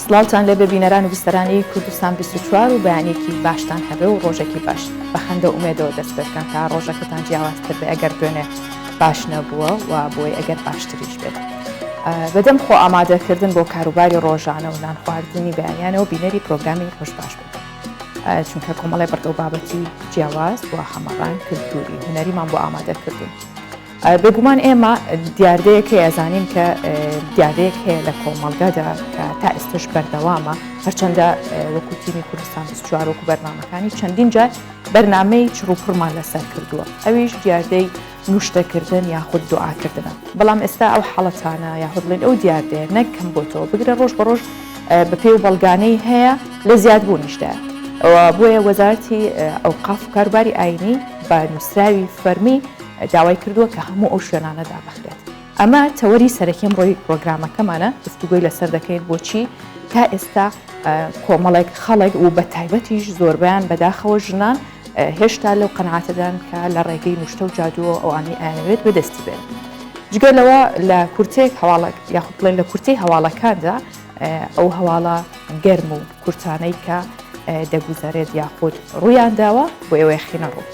سڵاوتان لێ بە بینەران و بیستەرانی کوردستان 24 و بەیانێکی باشتان هەبێ و ڕۆژێکی باش بەخەندە ئومێدەوە دەست بکەن تا ڕۆژەکەتان جیاوازتر بێ ئەگەر دوێنێ باش نەبووە و بۆی ئەگەر باشتریش بێت. بەدەم خۆ ئامادەکردن بۆ کاروباری ڕۆژانە و نان خواردنی بەیانیانەوە بینەری پرۆگرامی خۆش باش بێت. چونکە کۆمەڵی بەردەو بابەتی جیاواز بۆ هەمەڕان کلتوری هونەریمان بۆ ئامادەکردن. بێگومان ئێمە دیاردەیەک ئەزانین کە دیاردەیەک هەیە لە کۆمەڵگەدا کە تا ئێستش بەردەوامە هەرچەندە وەکو تیمی کوردستان 24 وەکو بەرنامەکانی چەندین جار بەرنامەی چڕوپڕمان لەسەر کردووە ئەویش دیاردەی نوشتەکردن یاخود دوعاکردنە. بەڵام ئێستا ئەو حەڵەتانە یاخود بڵێن ئەو دیاردەیە نەکەم بۆ تۆ بگرە ڕۆژ بە ڕۆژ بە پێی و بەڵگانەی هەیە لە زیادبوونیشدا. بۆیە وەزارەتی ئەوقاف و کاروباری ئاینی بە نووسراوی فەرمی داوای کردووە کە هەموو ئەو شوێنانە دابەخرێت. ئەمە تەوەری سەرەکیم ڕۆی پرۆگرامەکەمانە گفتوگۆی لەسەر دەکەین بۆچی تا ئێستا کۆمەڵێک خەڵک و بە تایبەتیش زۆربیان بەداخەوە ژنان هێشتا لەو قەنعاتەدان کە لە ڕێگەی نوشتە و جادووە ئەوانی ئاوێت بەدەستی بێت. جگەلەوە لە کورتێک هەواڵک یاخود بڵێن لە کورتەی هەواڵەکاندا ئەو هەواڵە گەرم و کورتانەی کە دەگوزارێت یاخود ڕوویان داوە بۆ ئێوەی خینە ڕوو.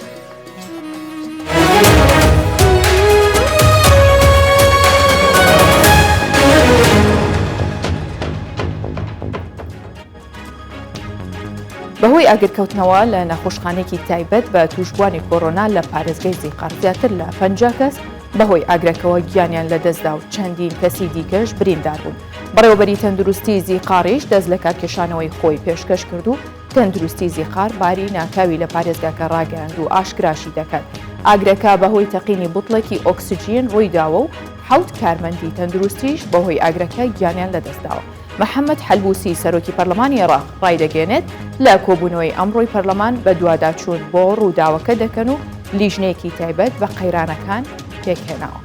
بەهۆی ئاگرکەوتنەوە لە نەخۆشخانێکی تایبەت بە تووشبوانی کۆڕۆنا لە پارێزگای زیقار زیاتر لە 50 کەس بەهۆی ئاگرەکەوە گیانیان لەدەستدا و چەندین کەسی دیکەش بریندار بوون. بەڕێوەبەری تەندروستی زیقاریش دەست لە کارکێشانەوەی خۆی پێشکەش کرد و تەندروستی زیقار باری ناکاوی لە پارێزگاکە ڕاگەاند و ئاشکراشی دەکات. ئاگرەکە بەهۆی تەقینی بوتڵێکی ئۆکسجین ڕوویداوە و 7 کارمەندی تەندروستیش بەهۆی ئاگرەکە گیانیان لەدەستداوە. محەممەد حەلبوسی سەرۆکی پەرلەمانی عێراق ڕایدەگەێنێت لە کۆبوونەوەی ئەمڕۆی پەرلەمان بە دوواداچوون بۆ ڕووداوەکە دەکەن و لیژنەیەکی تایبەت بە قەیرانەکان پێکهێناوە.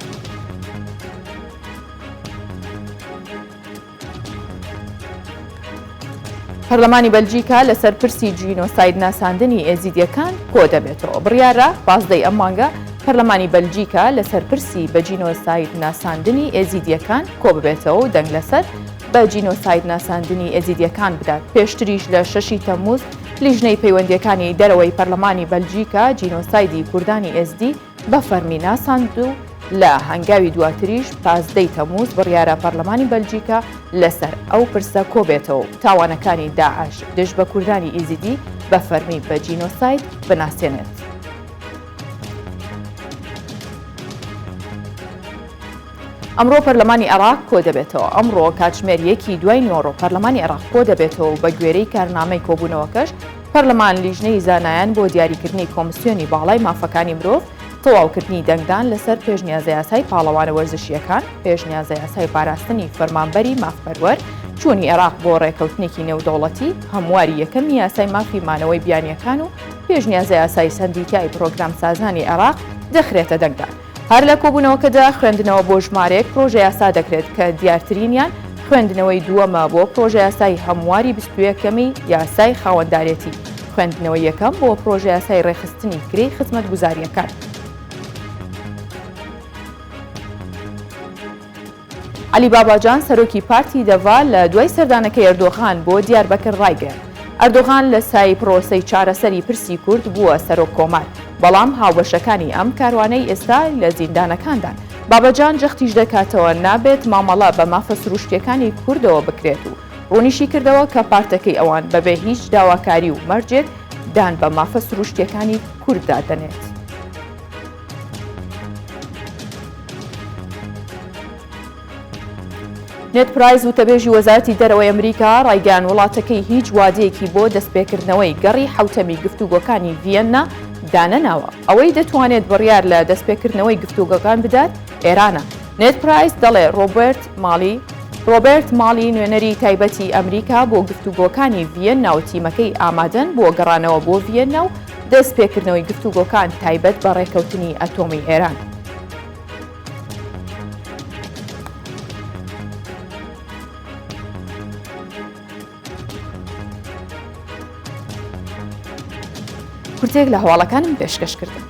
پەرلەمانی بەلجیکا لەسەر پرسی جینۆساید ناساندنی ئێزیدیەکان کۆ دەبێتەوە. بڕیارە 15 ئەم مانگە پەرلەمانی بەلجیکا لەسەر پرسی بە جینۆساید ناساندنی ئێزیدیەکان کۆ ببێتەوە و دەنگ لەسەر بە جینۆساید ناساندنی ئێزیدیەکان بدات. پێشتریش لە 6 تەمووز لیژنەی پەیوەندیەکانی دەرەوەی پەرلەمانی بەلجیکا جینۆسایدی کوردانی ئێزدی بە فەرمی ناساند و لە هەنگاوی دواتریش 15 تەمووز بڕیارە پەرلەمانی بەلجیکا لەسەر ئەو پرسە کۆبێتەوە تاوانەکانی داعش دژ بە کوردانی ئێزیدی بە فەرمی بە جینۆساید بناسێنێت. ئەمڕۆ پەرلەمانی عێراق کۆ دەبێتەوە. ئەمڕۆ کاتژمێریەکی دوای نۆڕۆ پەرلەمانی عێراق کۆ دەبێتەوە و بە گوێرەی کارنامەی کۆبوونەوەکەش پەرلەمان لیژنەی زانایان بۆ دیاریکردنی کۆمسیۆنی باڵای مافەکانی مرۆڤ تەواوکردنی دەنگدان لەسەر پێشنیازە یاسای پاڵەوانە وەرزشیەکان، پێشنیازە یاسای پاراستنی فەرمانبەری مافپەروەر، چوونی عێراق بۆ ڕێکەوتنێکی نێودەوڵەتی، هەمواری یەکەمی یاسای مافی مانەوەی بیانیەکان و پێشنیازە یاسای سەندیکای پرۆگرام سازانی عێراق دەخرێتە دەنگدان. هەر لە کۆبوونەوەکەدا خوێندنەوە بۆ ژمارەیەک پرۆژە یاسا دەکرێت کە دیارترینیان خوێندنەوەی دووەمە بۆ پرۆژە یاسای هەمواری 21ەمی یاسای خاوەندارێتی، خوێندنەوەی یەکەم بۆ پرۆژە یاسای ڕێخستنی کرێی خزمەتگوزاریەکان. علی باباجان سەرۆکی پارتی دەڤا لە دوای سەردانەکەی ئەردۆغان بۆ دیاربەکر ڕایگەیاند. ئەردۆغان لە سای پرۆسەی چارەسەری پرسی کورد بووە سەرۆک کۆمار، بەڵام هاوبەشەکانی ئەم کاروانەی ئێستا لە زیندانەکاندان. بابەجان جەختیش دەکاتەوە نابێت مامەڵە بە مافە سروشتیەکانی کوردەوە بکرێت و ڕوونیشی کردەوە کە پارتەکەی ئەوان بەبێ هیچ داواکاری و مەرجێک دان بە مافە سروشتیەکانی کورددا دەنێت. نێت پرایز وتەبێژی وەزارەتی دەرەوەی ئەمریکا ڕایگەیاند وڵاتەکەی هیچ وادەیەکی بۆ دەستپێکردنەوەی گەڕی حوتەمی گفتوگۆکانی ڤیەننا دانەناوە. ئەوەی دەتوانێت بڕیار لە دەستپێکردنەوەی گفتوگۆکان بدات ئێرانە. نێت پرایز دەڵێ ڕۆبێرت ماڵی نوێنەری تایبەتی ئەمریکا بۆ گفتوگۆکانی ڤیەننا و تیمەکەی ئامادەن بۆ گەڕانەوە بۆ ڤیەننا و دەستپێکردنەوەی گفتوگۆکان تایبەت بە ڕێکەوتنی ئەتۆمی ئێران. کورتێک لە هەواڵەکانم پێشکەش کردن.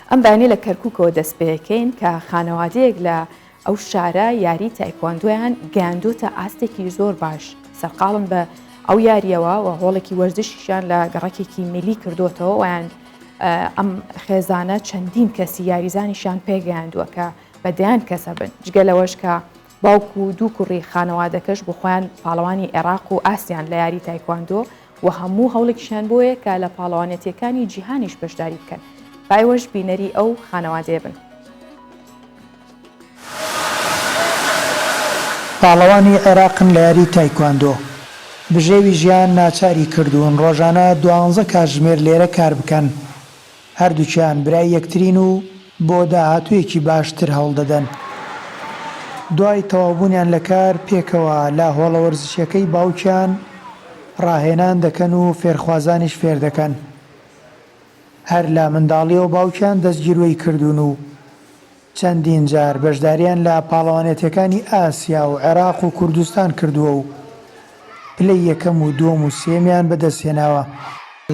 ئەم بەیانیە لە کەرکووکەوە دەست پێەکەین کە خانەوادەیەک لە ئەو شارە یاری تایکواندۆیان گەیاندۆتە ئاستێکی زۆر باش سەرقاڵن بە ئەو یاریەوە و هۆڵێکی وەرزشیشان لە گەڕەکێکی میلی کردوتەوە ویان ئەم خێزانە چەندین کەسی یاریزانیشان پێگەیاندووە کە بەدەیان کەسە بن جگە لەوەش کە باوکو و دوو کوڕی خانەوادەکەش بۆ خۆیان پاڵەوانی عێراق و ئاسیان لە یاری تایکواندۆ و هەموو هەوڵێکیشان بۆیە کە لە پاڵەوانێتیەکانی جیهانیش بەشداری بکەن بایوەش بینەری ئەو خانەوادەیە بن. پاڵەوانی عێراقن لە یاری تایکواندۆ بژێوی ژیان ناچاری کردوون ڕۆژانە 12 کاتژمێر لێرە کار بکەن هەردووچیان برای یەکترین و بۆ داهاتوویەکی باشتر هەوڵ دەدەن. دوای تەواوبوونیان لە کار پێکەوە لە هۆڵە وەرزشیەکەی باوکیان ڕاهێنان دەکەن و فێرخوازانیش فێر دەکەن. هەر لە منداڵیەوە باوکیان دەستگیرۆی کردوون و چەندین جار بەشداریان لە پاڵەوانێتیەکانی ئاسیا و عێراق و کوردستان کردووە و پلەی یەکەم و دووەم و سێمیان بەدەستهێناوە.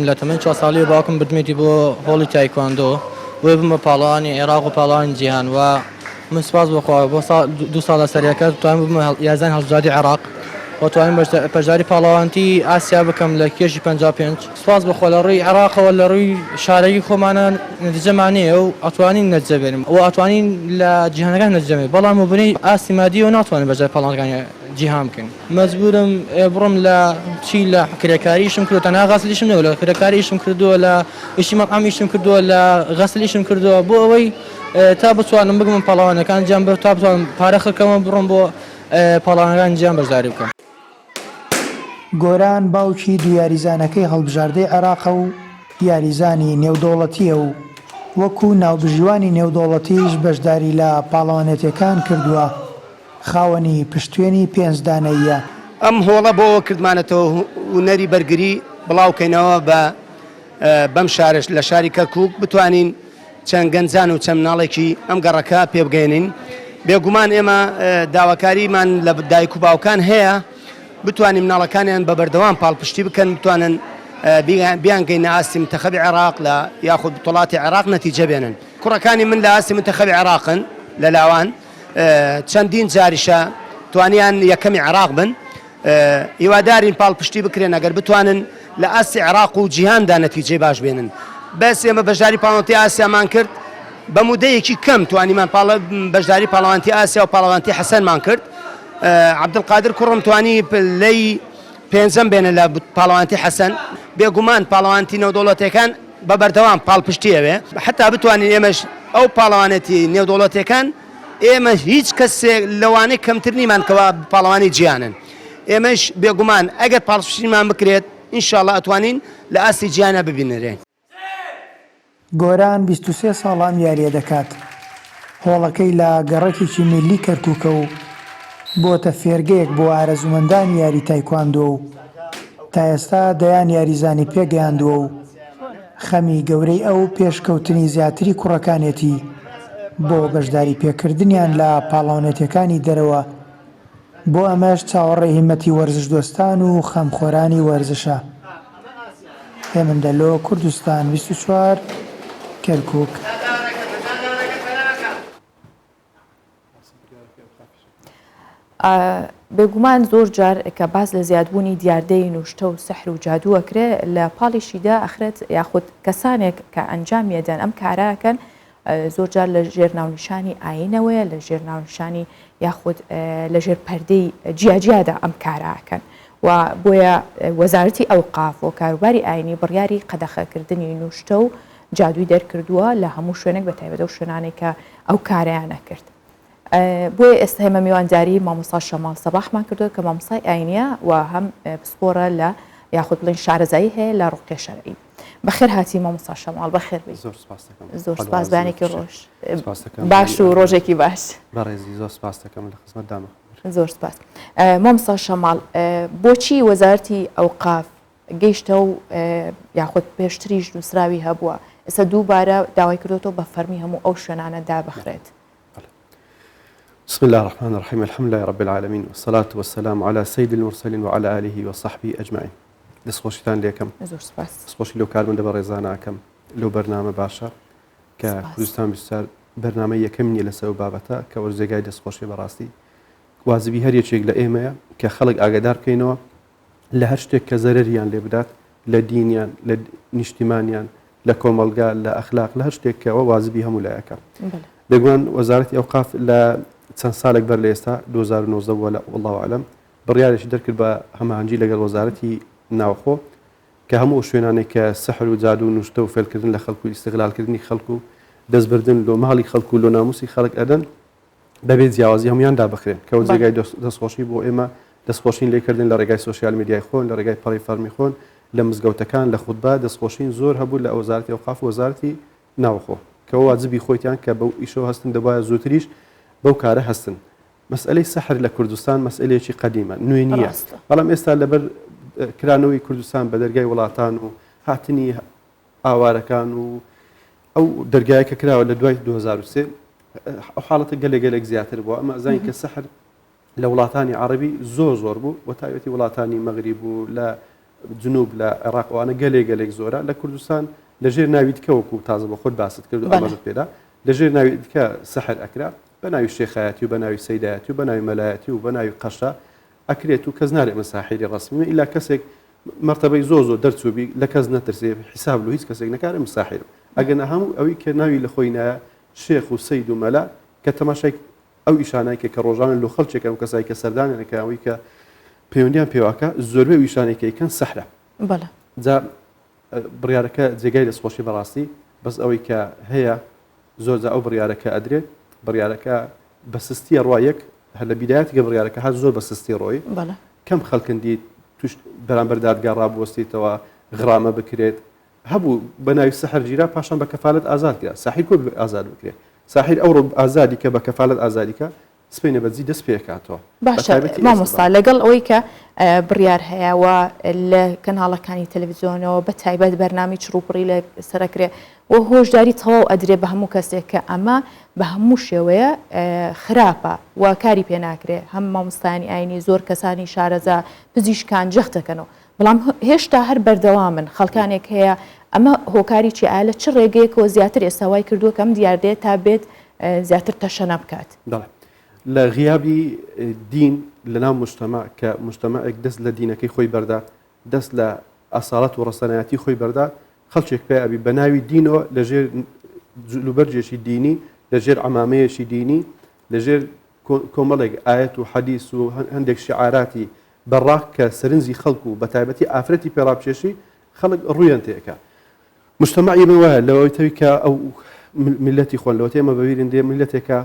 لە تەمەن 4 ساڵی باوکم بردمێتی بۆ هۆڵی تایکواندۆ وێ بمە پاڵەوانی عێراق و پاڵەوانی جیهان و من سپاس بخوا بۆ 2 ساڵە سەریەکە توانم بمە یازدان هەڵبژاردی عێراق و توانم بەشداری پاڵەوانتی ئاسیا بکەم لە کێشی 55 سپاس بخوا لە ڕووی عێراقەوە لە ڕووی شارەی خۆمانە نەتیجەمانەیە و ئەتوانین نەتیجە بێنین و ئەتوانین لە جیهانەکان نەتیجە بێنین بەڵام وبنەی ئاستی مادیەوە ناتوانین بەجای پاڵەوانەکانی جیهان بکەین. مەجبورم بڕۆم لە چی لە کرێکاریشم کردو تەنها غەسلیشم نەوە لە کرێکاریشم کردووە لە ئیشی مەطعەمیشم کردووە لە غەسلیشم کردووە بۆ ئەوەی تا بتوانم بگمم پاڵەوانەکان جیان بێ تا بتوانم پارە خەکەمە بڕۆم بۆ پاڵەوانەکان جیان بەشداری بکەم. گۆران باوکی دوو یاریزانەکەی هەڵبژاردەی عێراقە و یاریزانی نێودەوڵەتیە و وەکو ناوبژیوانی نێودەوڵەتیش بەشداری لە پاڵەوانێتیەکان کردووە خاوەنی پشتوێنی 5 دانەیە. ئەم هۆڵە بۆ کردمانەتەوە هونەری بەرگری بڵاوکەینەوە بەم شارش لە شاری کەرکووک بتوانین چەند گەنجان و چەند مناڵێکی ئەم گەڕەکە پێبگەێنین. بێگومان ئێمە داواکاریمان لە دایک و باوکان هەیە بتوانین مناڵەکانیان بە بەردەوام پاڵپشتی بکەن بتوانن بیانگەینە ئاستی منتەخەبی عێراق لە یاخود وڵاتی عێراق نەتیجە بێنن. کوڕەکانی من لە ئاستی منتەخەبی عێراقن لە لاوان چەندین جاریشە توانیان یەکەمی عێراق بن هیوادارین پاڵپشتی بکرێن ئەگەر بتوانن لە ئاستی عێراق و جیهاندا نەتیجەی باش بێنن. بەس ئێمە بەشداری پاڵەوانتی ئاسیامان کرد بە مودەیەکی کەم توانیمان بەشداری پاڵەوانتی ئاسیا و پاڵەوانتی حەسەنمان کرد. عەبدولقادر کوڕم توانی لەی 5ەم بێنە لە پاڵەوانتی حەسەن بێگومان پاڵەوانتی نێودەوڵەتیەکان بە بەردەوام پاڵپشتیەوێ حتا بتوانین ئێمەش ئەو پاڵەوانێتی نێودەوڵەتیەکان ئێمە هیچ کەسێک لەوانەی کەمتر نیمان کەوا پاڵەوانی جیهانن ئێمەش بێگومان ئەگەر پاڵپشتیمان بکرێت ئینشاڵڵا ئەتوانین لە ئاستی جیهانە ببینەرێن. گۆران 23 ساڵان یاریە دەکات. هۆڵەکەی لە گەڕەکێکی میلی کەرکووکە و بۆتە فێرگەیەک بۆ ئارەزومەندانی یاری تایکواندۆ و تا ئێستا دەیان یاریزانی پێگەیاندووە و خەمی گەورەی ئەو پێشکەوتنی زیاتری کوڕەکانێتی بۆ بەشداری پێکردنیان لە پاڵەوانێتیەکانی دەرەوە بۆ ئەمەش چاوەڕێی هیمەتی وەرزش دۆستان و خەمخۆرانی وەرزشە. هێمندەلۆ کوردستان 24 کەرکووک. بێگومان زۆر جار کە باز لە زیادبوونی دیاردەی نوشتە و سەحر و جادووەکرێ لە پاڵیشیدا ئەخرێت یاخود کەسانێک کە ئەنجامیەدەن ئەم کاراکەن زۆر جار لە ژێر ناونیشانی ئاینەوەیە لە ژێر ناونیشانی یاخود لە ژێر پەردەی جیاجیادا ئەم کاراکەن و بۆیە وەزارەتی ئەوقاف و کاروباری ئاینی بڕیاری قەدەخەکردنی نوشتە و جادووی دەرکردووە لە هەموو شوێنێک بە تایبەتە و شوێنانێک کە ئەو کارەیانە کرد. بۆیە ئێستا هێمە میوانداری مامۆستا شەماڵ سەباحمان کردووە کە مامۆستای ئاینیە و هەم پسپۆرە لە یاخود بڵین شارەزایی هەیە لە ڕوقێ شەرعی. بەخێر هاتی مامۆستا شەماڵ بەخێر بێت. زۆر سپاس بەیانێکی ڕۆژ باش و ڕۆژێکی باش. بەڕێزی زۆر سپاس دەکەم لە خزمەتدامە. زۆر سپاس. مامۆستا شەماڵ بۆچی وەزارەتی ئەوقاف گەیشتە و یاخود پێشتریش نووسراوی هەبووە ئێستا دووبارە داوای کردوەوە بە فەرمی هەموو ئەو شوێنانە دابەخرێت؟ بسم الله الرحمن الرحيم الحمد لله رب العالمين والصلاة والسلام على سيد المرسلين وعلى آله وصحبه أجمعين. دەستخۆشیتان لێکم. زۆر سپاس. دەستخۆشی لەو کارمەندە بە ڕێزاناکەم لەو بەرنامە باشە کە کوردستان بیستار بەرنامە یەکەمنی لەسەر بابەتە کە وەرزێگای دەستخۆشی بەڕاستی وازبی هەر یەکێک لە ئێمەیە کە خەڵک ئاگادار بکەینەوە لە هەر شتێک کە زەرەریان لێ بدات لە دینیان لە نیشتیمانیان لە کۆمەلگا لە ئەخلاق لە هەر شتێکەوە وازبی هەموو لایەکە دەگوان وەزارەتی ئەوقاف لە چەند ساڵێک بەر لە ئێستا 2019 وە والله ئەعلەم بڕیارێکی دەرکرد بە هەماهەنگی لەگەڵ وەزارەتی ناوخۆ کە هەموو شوێنانێک کە سەحر و جادو و نوشتە و فێلکردن لە خەڵکو و ئیستیغلالکردنی خەڵکو و دەستبردن لۆ ماڵی خەڵکو و لۆ ناموسی خەڵک ئەدەن بەبێ جیاوازی هەمویان دابخرێن کەەوە جێگای دەستخۆشی بۆ ئێمە دەستخۆشین لێکردن لە ڕێگای سوسیال میدیای خۆن لە ڕێگای پەڕی فەرمی خۆن لە مزگەوتەکان لە خوتبە دەستخۆشین زۆر هەبوو لە وەزارەتی ئەوقاف و وەزارەتی ناوخۆ کەەوە واجبی خۆیان کە بەو ئیشەوە هەستن دەبایە زووتریش بەو کارە هەستن مەسئلەی سەحر لە کوردستان مەسئلەیەکی قەدیمە نوێ نییە بەڵام ئێستا لەبەر کرانەوەی کوردستان بە دەرگای وڵاتان و هاتنی ئاوارەکان و ئەو دەرگایە کە کراوە لە دوای 2023 ئەو حاڵەتە گەلێک زیاتر بووە ئەمە زانی کە سەحر لە وڵاتانی عەرەبی زۆر بوو و تایبەتی وڵاتانی مەغریب و لە جنوب لە عێراقوانە گەلێک زۆرە لە کوردستان لەژێر ناوی دیکەوەکو تازە بە خۆت باست کرد و ئاماژت پێدا لەژێر ناوی دیکە سەحر ئەکرا بە ناوی شێخایەتی و بە ناوی سەیدایەتی و بە ناوی مەلایەتی و بە ناوی قەشە ئەکرێت و کەس نارێت مەساحیری ڕسمی ئیلا کەسێک مرتبەی زۆر دەرچووبی لە کەس نەترسێ حساب لە هیچ کەسێک نەکارێ مساحیر ئەگەنە هەموو ئەوەی کە ناوی لە خۆی نایە شێخ و سەید و مەلا کە تەماشای ئەو ئیشانایکە کە ڕۆژانە لە خەڵکێکە و کەسایی کە سەردانێکە ئەوەی کە پەیوەندیان پێواکە زۆربەی ویشانێکەکەن سەحرە جا بڕیارەکە جێگای دەستخۆشی بەڕاستی بەس ئەوەی کە هەیە زۆرجا ئەو بڕیارەکە ئەدرێت بڕیارەکە بە سستی ڕوایەک هەر لە بیدایەتیگە بڕیارەکە هەر زۆر بە سستی ڕۆی کەم خەڵکندی توش بەرامبەر دادگا ڕابوەستیتەوە غرامە بکرێت هەبوو بە ناوی سەحر گیرا پاشان بە کەفالەت ئازاد کرا ساحیر کۆ ئازاد بکرێت ساحیر ئەو ئازادی کە بە کەفالەت ئازادیکە سپینە بەجی دەست پێکاتەوە باشە مامۆستا لەگەڵ ئەوەی کە بڕیار هەیەەوە لە کەناڵەکانی تەلەڤیزیۆنەوە بە تایبەت بەرنامی چڕوپڕی لە سەرکرێ و هۆشداری تەواو ئەدرێ بە هەموو کەسێک کە ئەمە بە هەموو شێوەیە خراپە و کاری پێ ناکرێ هەم مامۆستانی ئاینی زۆر کەسانی شارەزا پزیشکان جەختەکەنەوە بەڵام هێشتا هەر بەردەوامن خەڵکانێک هەیە ئەمە هۆکاری چی ئالە چ ڕێگەیەکەوە زیاتر ئێستاوای کردووە کەم دیاردێت تا بێت زیاتر تەشەنە بکات لە غیابی دین لەناو مجتەمع کە مجتەمعێک دەست لە دینەکەی خۆی بەردا دەست لە ئاساڵەت و ڕەسەنایەتی خۆی بەردا خەڵکێک پێ ئەبی بە ناوی دینەوە لەژێر جلوبەرجێکی دینی لەژێر عەمامەیەکی دینی لەژێر کۆمەڵێک ئایەت و حەدیث و هەندێک شیعاراتی بەڕاک کە سەرنجی خەڵکو و بە تایبەتی ئافرەتی پێڕابچێشی خەڵک ڕوویان تێکە مجتەمعی من وایە لەوەی تەوی کە ئەو میلەتی خۆن لەوە تێمە بەبیرن دێ میلەتێکە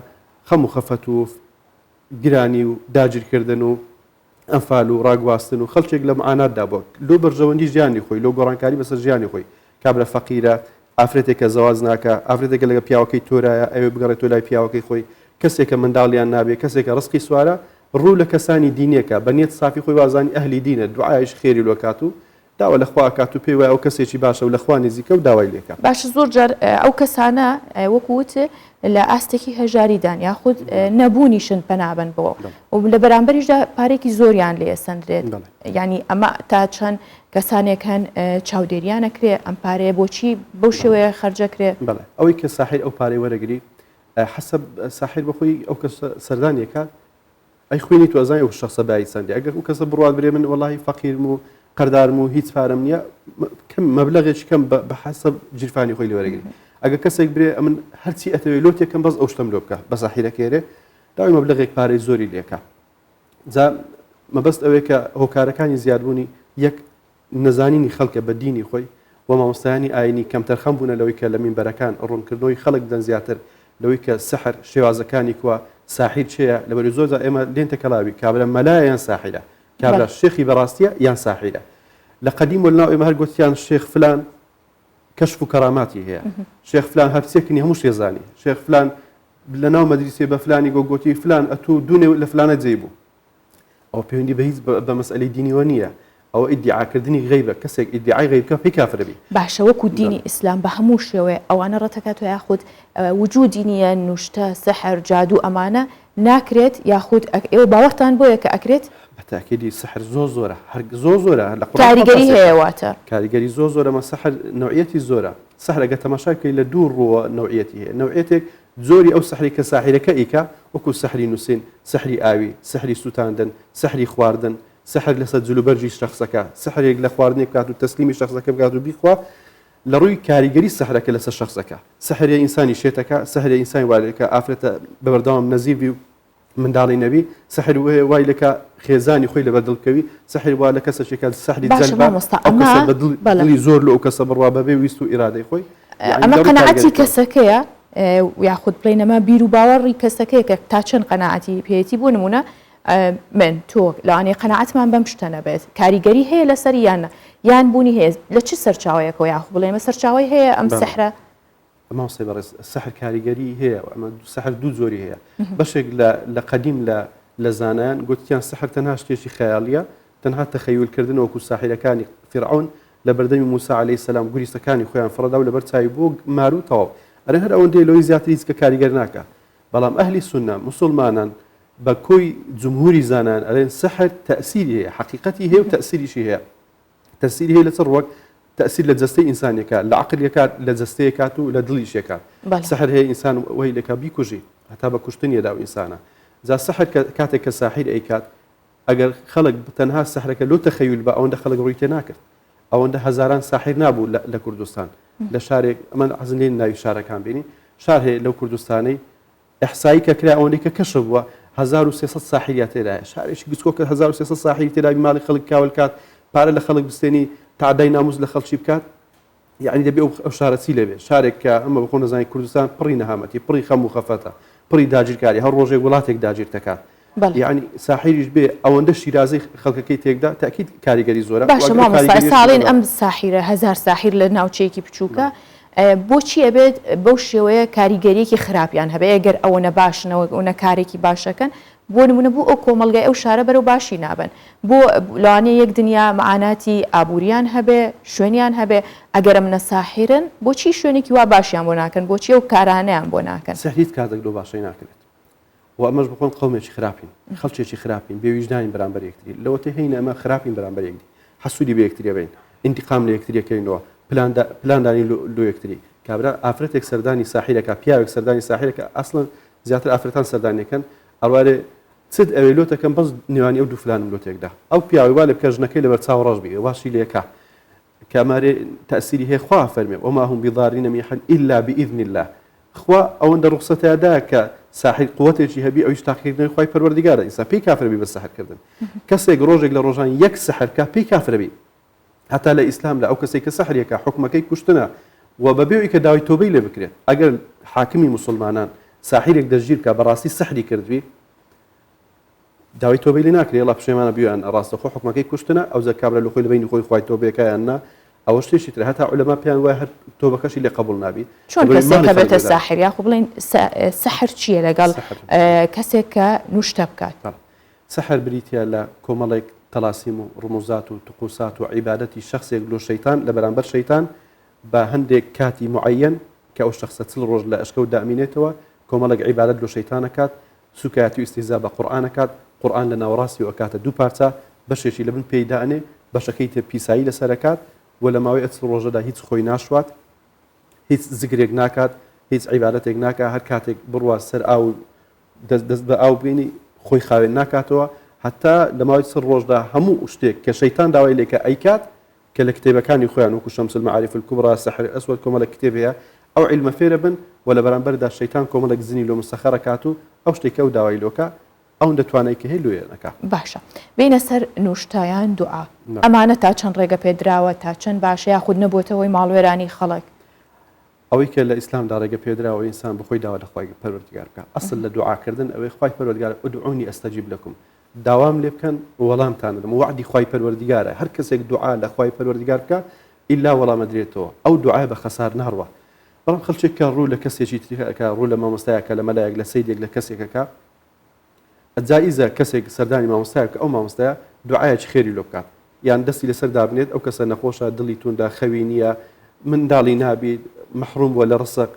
خەم و خەفەت و گرانی و داگیرکردن و ئەنفال و ڕاگواستن و خەڵکێک لە معاناتدا بووە لۆ بەرژەوەندی ژیانی خۆی لۆ گۆڕانکاری بەسەر ژیانی خۆی کابرا فەقیرە ئافرەتێکە زەواز ناکە ئافرەتێکە لەگە پیاوەکەی تۆرایە ئەوێ بگەڕێتۆ لای پیاوەکەی خۆی کەسێکە منداڵیان نابێت کەسێکە ڕسقی سوارە ڕوو لە کەسانی دینیەکە بە نیەت سافی خۆی وازانی ئەهلی دینە دوعایش خێری لۆکات و داوە لەخوا کات و پێی وایە ئەو کەسێکی باشە و لەخوا نزیکە و داوای لێکە باش زۆر جار ئەو کەسانە وەکووت لە ئاستێکی هەژاریدان یاخود نەبوونیشن پەنابن بەوە و لە بەرامبەریشدا پارێکی زۆریان لێ سندرێت ینی ئەمە تا چەند کەسانێک هەن چاودێریانەکرێ ئەم پارەیە بۆچی بەو شێوەیە خەرجەکرێ ئەوەی کە ساحیر ئەو پارەی وەرەگری حسب ساحیر بەخۆی ئەو کەس سەردانیەکە ئەی خوێنی توازای ئەو شخصە بای سندی ئەگەر ئەو کەسە بڕوات برێ من وەڵاهی فەقیرم و قەردارم و هیچ پارەم نییە کەم مەبلەغێکی کەم بە حسب جیرفانی خۆی لێوەرەگری ئەگەر کەسێک برێ من هەرچی ئەتەوێت لۆتێکم بەس ئەو شتم لۆ بکە بە ساحیرەکێرێ داوای مەبلەغێک پارەی زۆری لێکە جا مەبەست ئەوەیە کە هۆکارەکانی زیادبوونی یەک نەزانینی خەڵکە بە دینی خۆی و مامۆستایانی ئاینی کەمتەرخەم بوونە لەوەی کە لە مینبەرەکان ڕوونکردنەوەی خەڵک بدەن زیاتر لەوەی کە سەحر شێوازەکانی کووە ساحیر چێە لەبەر زۆرجار ئێمە لێنتە کەڵاوی کابرا مەلایە یان ساحیرە کابرا شێخی بەڕاستیە یان ساحیرە لە قەدیم و لەناو ئێمە هەر گوتیان شێخ فلان کەشف و کەراماتی هەیە شێخ فلان هەرچێکنی هەموو شێزانی شێخ فلان لەناو مەدرسێ بە فلانی گۆگۆتی فلان ئەتوو دوونێ لە فلانە جێی بوو ئەو پەیوەندی بە هیچ بە مەسئلەی دینیوە نییە ئەوە ئیدعاکردنی غەیبە کەسێک ئیدعای غەیب بکە پێی کافرەبی باشە وەکو دینی ئیسلام بە هەموو شێوەیە ئەوانە ڕەتەکات و یاخود وجودی نییە نوشتە سەحر جادو ئەمانە ناکرێت یاخود ئێوە باوەڕتان بۆیە کە ئەکرێت بەتاکیدی سحر زۆرە هەر زۆرە لە قورئان کاریگەری هەیەواتە کاریگەری زۆرە سەحر نوعیەتی زۆرە سەحرەگە تەماشاکەی لە دوو ڕووە نوعیەتی هەیە نوعیەتێک زۆری ئەو سەحری کە ساحیرەکە ئیکا وەکو سەحری نووسین سەحری ئاوی سەحری سووتاندن سەحری خواردن سەحر لەسەر جلوبەرجی شخصەکە سەحرێک لە خواردنێک بکات و تەسلیمی شخصەکە بکات و بیخوا لە ڕووی کاریگەری سەحرەکە لەسەر شخصەکە سەحرێ ئینسانی شێتەکە سەحرێ ئینسانی وایەکە ئافرەتە بەبەردەوام نەزیبی و منداڵی نەبی سەحر وای لەکە خێزانی خۆی لە بەدڵکەوی سەحر وا لە کەسێکە سەحری جەلبە دڵی زۆر لە ئەو کەسە بڕوا بەبێ ویست و ئیرادەی خۆی ئەمە قەناعەتی کەسەکەیە یاخود بڵێنەمە بیر و باوەڕی کەسەکەیە کە تا چەند قەناعەتی پێێتی بوو نمونە من تۆ لەوانەیە قەناعەتمان بەم شتەنە بێت کاریگەری هەیە لەسەر یان بوونی هەیە لە چ سەرچاوەیەکەوە یاخ بڵێمە سەرچاوی هەیە ئەم سەحرە ماوسێ بەڕێز سەحر کاریگەری هەیە ئەمە سەحر دوو زۆری هەیە بەشێک لە قەدیم لە زانایان گوتیان سەحر تەنها شتێکی خەیاڵیە تەنها تەخەیولکردن وەکو ساحرەکانی فیرعون لە بەردەمی موسا عەلەیهی سەلام گوریستەکانی خۆیان فڕەدا و لەبەر چاوی بۆ مارو تەواو ئەرە هەر ئەوەندەی لەوەی زیاتر هیچ کە کاریگەر ناکە بەڵام ئەهلی سونە موسڵمانان بە کۆی جمهوری زانان ئەڵێن سەحر تەئسیری هەیە حەقیقەتی هەیە و تەئسیریشی هەیە تەئسیری هەیە لەسەر وەک تأثير لجستي إنسان يكاد لعقل يكاد لجستي يكاد لدليش يكاد سحر هي إنسان وهي لك بيكوجي حتى بكشتن يداو إنسانا إذا سحر كاتك كساحر أيكاد أجر خلق تنها السحر كلو تخيل بقى أو خلق رويتناكر أو عنده هزاران ساحر نابو لكردستان لشارك من عزلين لا يشارك كان بيني شارع لو كردستاني إحصائي كلا أونيك كشف 1600 ساحريات لا شارع إيش بيسكوك 1600 ساحريات لا بمال خلق كاولكات بار لخلق بستني تعدای ناموز لە خەڵکی بکات یعنی دەبێ ئەو شارەچی لەبێ شارێک کە ئەمە بخۆ نەزانی کوردستان پڕی نەهامەتی پڕی خەم و خەفەتە پڕی داگیرکاری هەر ڕۆژێک وڵاتێک داگیر دەکات یعنی ساحریش بێ ئەوەندە شیرازەی خەڵکەکەی تێکدا تاکید کاریگەری زۆرە باشە مامۆستا ساڵین ئەم ساحیرە هەزار ساحیر لە ناوچەیەکی بچووکە بۆچی ئەبێت بەو شێوەیە کاریگەریەکی خراپیان هەبێ ئەگەر ئەوەنە باشنەوە ئەوەنە کارێکی باشەکەن بۆ نمونە بوو ئەو کۆمەلگای ئەو شارە بەرەو باشی نابن بۆ لەوانەیە یەک دنیا معاناتی ئابووریان هەبێ شوێنیان هەبێ ئەگەر منە ساحرن بۆچی شوێنێکی وا باشیان بۆ ناکەن بۆچی ئەو کارانەیان بۆ ناکەن سەحریت کاتێک لۆ باشەی ناکرێت و ئەمەش بخۆن قەومێکی خراپین خەڵکێکی خراپین بێویژدانی بەرامبەر یەکتری لەوەتە هەینە ئەمە خراپین بەرامبەر یەکدی حەسوودی بە یەکتری بین ئینتیقام لە یەکتریەکەینەوە پلاندانی لۆ یەکتری کابرا ئافرەتێک سەردانی ساحیرەکە پیاوێک سەردانی ساحیرەکە ئەسڵن زیاتر ئافرەتان سەردانیەکەن ئەوارێ چت ئەوێ لۆتەکەم بەس نێوانی ئەو دوو فلانم لۆتێکدا ئەو پیاوی وا لە بکەژنەکەی لەبەر چاو ڕەش بێ واشی لێکە کامارێ تەسیری هەیە خوا فەرمێ وما هم بضارين من أحد إلا بإذن الله خوا ئەوەندە ڕوخسەتەدا کە ساحر قوتێکی هەبی ئەویش تاقیکردنی خوای پەروەردگارە ئینسان پێی کافر بی بە سەحرکردن کەسێک ڕۆژێک لە ڕۆژان یەک سەحرکە پێی کافر بی هەتا لە ئیسلام لە ئەو کەسێک کە سەحرێکە حکمەکەی کوشتنە و بەبێەوەی کە داوای تۆبەی لێ بکرێت ئەگەر حاکمی موسڵمانان ساحرێک دەژیر کە بەڕاستی سەحری کردوی داوای تۆبەی لێ ناکرێت وڵا پشێمانە بیان ڕاستەخۆ حکمەکەی کوشتنە ئەو زە کابرا لە خۆی لەبینی خۆی خوای تۆبەکەیان نا ئەوە شتێکی تر هەتا عولەما پێیان وایە هەر تۆبەکەشی لێ قبول نابی چۆن کەسێک بێتە ساحر یاخۆ بڵێن سەحر چییە لەگەڵ کەسێک کە نوشتە بکات سەحر بریتە لە کۆمەڵێک تەلاسیم و ڕموزات و توقوسات و عیبادەتی شخصێک لۆ شەیتان لە بەرامبەر شەیتان بە هەندێک کاتی معەن کە ئەو شخصە چل ڕۆژ لە ئەشکە و دامینێتەوە کۆمەڵێک عیبادەت لۆ شەیتانەکات سوکایەتی و ئیستیزا بە قورئانەکات قورئان لە ناوەڕاستی و ئەکاتە دوو پارچە بەشێکی لە بن پێیدانێ بەشەکەی تر پیسایی لەسەرەکات و لە ماوەی ئەچل ڕۆژەدا هیچ خۆی ناشوات هیچ زگرێک ناکات هیچ عیبادەتێک ناکات هەر کاتێک بڕوا سەر ئاو دەست بە ئاو بینی خۆی خاوێن ناکاتەوە هەتا لە ماوەی چل ڕۆژدا هەموو شتێک کە شەیتان داوای لێکە ئەیکات کە لە کتێبەکانی خۆیان وەکو شەمس المعارف الكبرى سحر الأسود کۆمەڵێک کتێبەیە ئەو عیلمە فێرە بن و لە بەرامبەردا شەیتان کۆمەڵێک زنی لۆ مستەخەرەکات و ئەو شتێکە و داوای لۆکە ئەو دەتوانێت کە هەیە لێنەکە باشە بینە سەر نوشتایان دوعا ئەمانە تا چەند ڕێگە پێدراوە تا چەند باشە یاخود نەبووتەوەی ماڵوێرانی خەڵک ئەوەی کە لە ئیسلامدا ڕێگە پێدراوە ئینسان بخۆی داوا لە خوای پەروەردگار بکە ئەسڵ لە دوعاکردن ئەوەی خوای پەروەردگار ئودعونی ئەستەجیب لەکم داوام لێ بکەن وەڵامتان دەدەم وعدی خوای پەروەردگارە هەر کەسێک دوعا لە خوای پەروەردگار بکە ئیلا وەڵامە درێتەوە ئەو دوعای بە خەسار ناڕوە بەڵام خەڵکێک کە ڕوو لە کەسێکی تریکە ڕوو لە مامۆستایەکە لە مەلایەک لە سەیدێک لە کەسێکەکە جائزە کەسێک سەردانی مامۆستایە کە ئەو مامۆستایە دوعایەکی خێری لۆ بکات یان دەستی لەسەر دابنێت ئەو کەسە نەخۆشە دڵی توندا خەوی نییە منداڵی نابێت محروم بووە لە ڕسق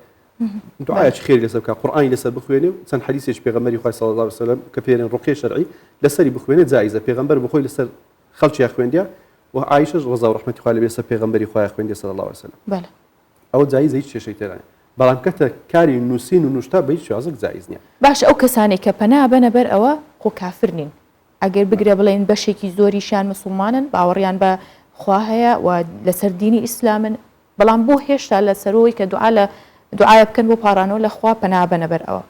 دوعایەکی خێری لەسەر بکە قورئانی لەسەر بخوێنێ و چەند حەدیثێکی پێغەمبەری خۆی صلی الله علیه و سلم کە پێێن ڕوقیە شەرعی لەسەری بخوێنێ جایزە پێغەمبەر بخۆی لەسەر خەڵکی خوێندیا و عایشەش ڕەزا و ڕەحمەتی خوا لەبێ لەسەر پێغەمبەری خۆی خوێندی صلی الله علیه و سلم بەڵێ ئەوە جایزە هیچ کێشەی تێدانە بەڵام کەتە کاری نووسین و نوشتا بە هیچ شێوازێک جایز نییە باش ئەو کەسانی کە پەنا بەنە بەر ئەوە خۆ کافر نین ئەگەر بگرێ بڵێن بەشێکی زۆریشیان مسلمانن باوەڕیان بە خوا هەیە و لەسەر دینی ئیسلامن بەڵام بۆ هێشتا لەسەرەوەی کە دوعاە بکەن بۆ پارانەوە لە خوا پەنا بەنە بەر ئەوە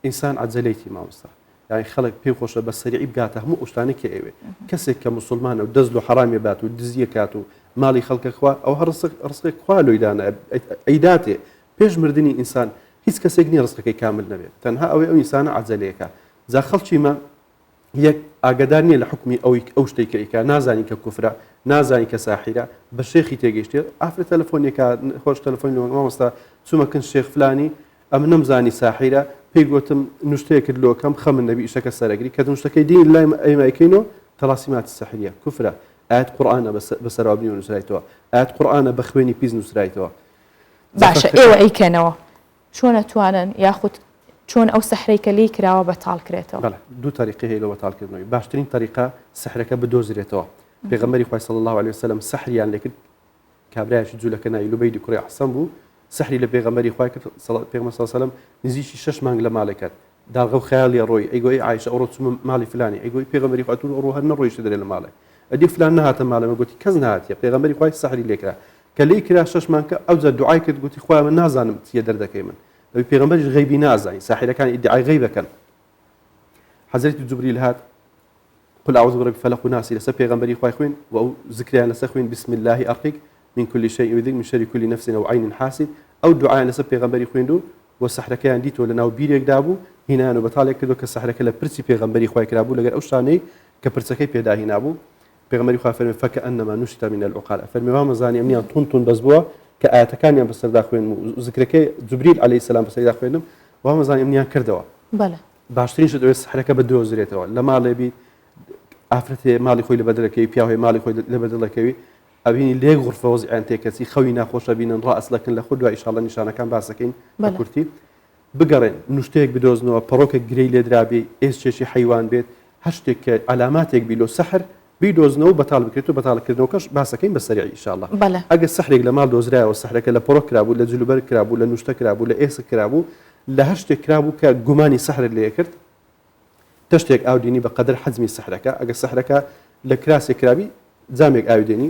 ئینسان عەجەلەیەتی مامۆستا یعنی خەڵک پێی خۆشە بە سەریعی بگاتە هەموو ئەوشتانێکی ئەوێ کەسێک کە مسلمانە و دەست و حرامێ بات و دزیە کات و ماڵی خەڵکە خوا ئەو هەر ڕزقێک خوا لۆیدانە ئەیداتێ پێش مردنی ئینسان هیچ کەسێک نییە ڕزقەکەی کامل نەبێت تەنها ئەوەی ئەو ئینسانە عەجەلەیەکە جا خەڵکیمە یەک ئاگادار نییە لە حکمی ئەو شتێک کە ئیکا نازانی کە کوفرە نازانی کە ساحیرە بە شێخی تێگەیشتێ ئافرەت تەلەفۆنێکە خۆش تەلەفۆنی مامۆستا چوومەکن شێخ فلانی ئەم نەمزانی ساحیرە پێی گوتم نوشتەیە کرد لۆکەم خەمن نەبی ئیشەکە سەرەگری کە نوشتەکەی دین لای ئەیمایکەینەوە تەلاسیماتی سەحریە کوفرە ئاەت قورئانە بەسەراوبنی و نووسرایتەوە ئاەت قورئانە بە خوێنی پیس نووسرایتەوە باشە ئێوە ئەیکەنەوە چۆن ئەتوانن یاخود چۆن ئەو سەحرەی کە لێی کراوە بەتاڵ کرێتەوە دوو طریقی هەیە لە بەتاڵکردنەوەی باشترین طریقە سەحرەکە بدۆزرێتەوە پێغەمبەری خوای صلی الله علیه وسلم سەحریان لێکرد کابرایەکی جوولەکە ناوی لوبەیدی کوڕی حەسەن بوو سەحری لە پێغەمبەری خوای کرد پێغەمبەر صلی الله علیه وسلم نزیکی 6 مانگ لە ماڵێ کرد داڵغە و خەیاڵی ڕۆی ئەیگۆی عایشە ئەوڕۆ چوومە ماڵی فلانی ئەیگۆی پێغەمبەری خوای تۆ ڕۆ هەر نەڕۆیشتە دەرێ لە ماڵێ ئەدی فلان نهاتە ماڵەمە گوتی کەس نهاتیە پێغەمبەری خوای سەحری لێکرا کە لێی کرا 6 مانگکە ئەوجا دوعای کرد گوتی خوای من نازانم چیە دەردەکەی من ئەوی پێغەمبەریش غەیبی نازانی ساحرەکان ئیدعای غەیبەکەن حەزرەتی جوبریل هات قل أعوذ برب الفلق والناس لسه پیغمبري خوای خوين و ذكر لسه خوين بسم الله أرقيك من كل شيء يؤذيك من شر كل نفس أو عين حاسد أو دعاء لسه پیغمبري خوين دو والسحر كان ديتو لنا وبيريك دابو هنا أنا بطالع كده كالسحر كلا برسي پیغمبري خوای كرابو لقى أوشاني كبرسكي بيدا هنا أبو پیغمبري خوای فرمي فكأنما نشط من العقال فرمي ما مزاني أمنيا طنطن بزبوا كآيات كان يوم بس دا خوين ذكرك جبريل عليه السلام بس دا خوينم وهم مزاني أمنيا كردوا بله باشترين شد السحر كبدو زريتوا لما لبي ئافرەتێ ماڵی خۆی لە بەدرەکەوی پیاوی ماڵی خۆی لە بەدڵەکەوی ئەبینی لێک غورفە وەزعیان تێکەسی خەوی ناخۆشە بینن ڕائەسلەکن لە خۆ دوای ئینشاڵڵا نیشانەکان باسەکەین بە کورتی بگەڕێن نوشتەیەک بدۆزنەوە پەڕۆکە گرەی لێ درابێ ئێسچێکی حیوان بێت هەر شتێک کە علاماتێک بی لۆ سەحر بیدۆزنەوە بەتاڵ بکرێت و بەتاڵکردنەوەکەش باسەکەین بە سەریع ئینشاڵڵا ئەگەر سەحرێک لە ماڵ دۆزرایەوە سەحرەکە لە پەڕۆ کرابوو لە جلوبەر کرابوو لە نوشتە کرابوو لە ئێسک کرابوو لە هەر شتێک کرابوو کە گومانی سەحر لێ کرد تشتێک ئاودێنی بە قەدر حەزمی سەحرەکە ئەگەر سەحرەکە لە کراسێک کرابی جامێک ئاودێنی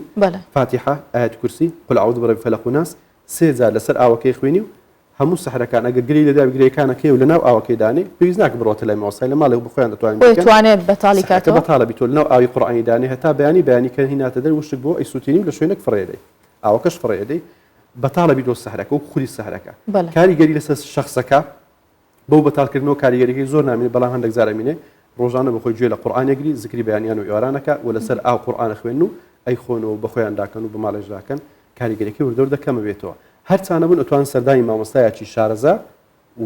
فاتحە ئاەت کورسی قل أعوذ برب الفلق والناس سێ جار لەسەر ئاوەکەی خوێنی و هەموو سەحرەکان ئەگەر گری لەدا گرەیەکانەکەی و لەناو ئاوەکەی دانێ پێویست ناکە بڕۆتە لای ماوەسای لە ماڵێک بخۆیان دەتوانێت بەتاڵی کاتەوە بەتاڵە بیتۆ لەناو ئاوی قورئانی دانێ هەتا بەیانی کە هیناتە دەر وشک بۆ ئەیسووتێنی و لە شوێنێک فڕێدەی ئاوەکەش فڕێدەی بەتاڵە بیتۆ سەحرەکە و خوری سەحرەکە کاریگەری لەسەر شەخسەکە بەو بەتاڵکردنەوە کاریگەریەکەی زۆر نامێنێ بەڵام هەندێک زارەمینێ ڕۆژانە بەخۆی گوێ لە قورئانێگری زیکری بەیانیان و ئێوارانەکە و لەسەر ئاو قورئانە خوێن و ئەی خۆنەوە بەخۆیان داکەن و بە ماڵێژ داکەن کاریگەریەکەی وردەور دەکەمە بێتەوە هەرچانە بوون ئەتوان سەردانی مامۆستایەکی شارەزا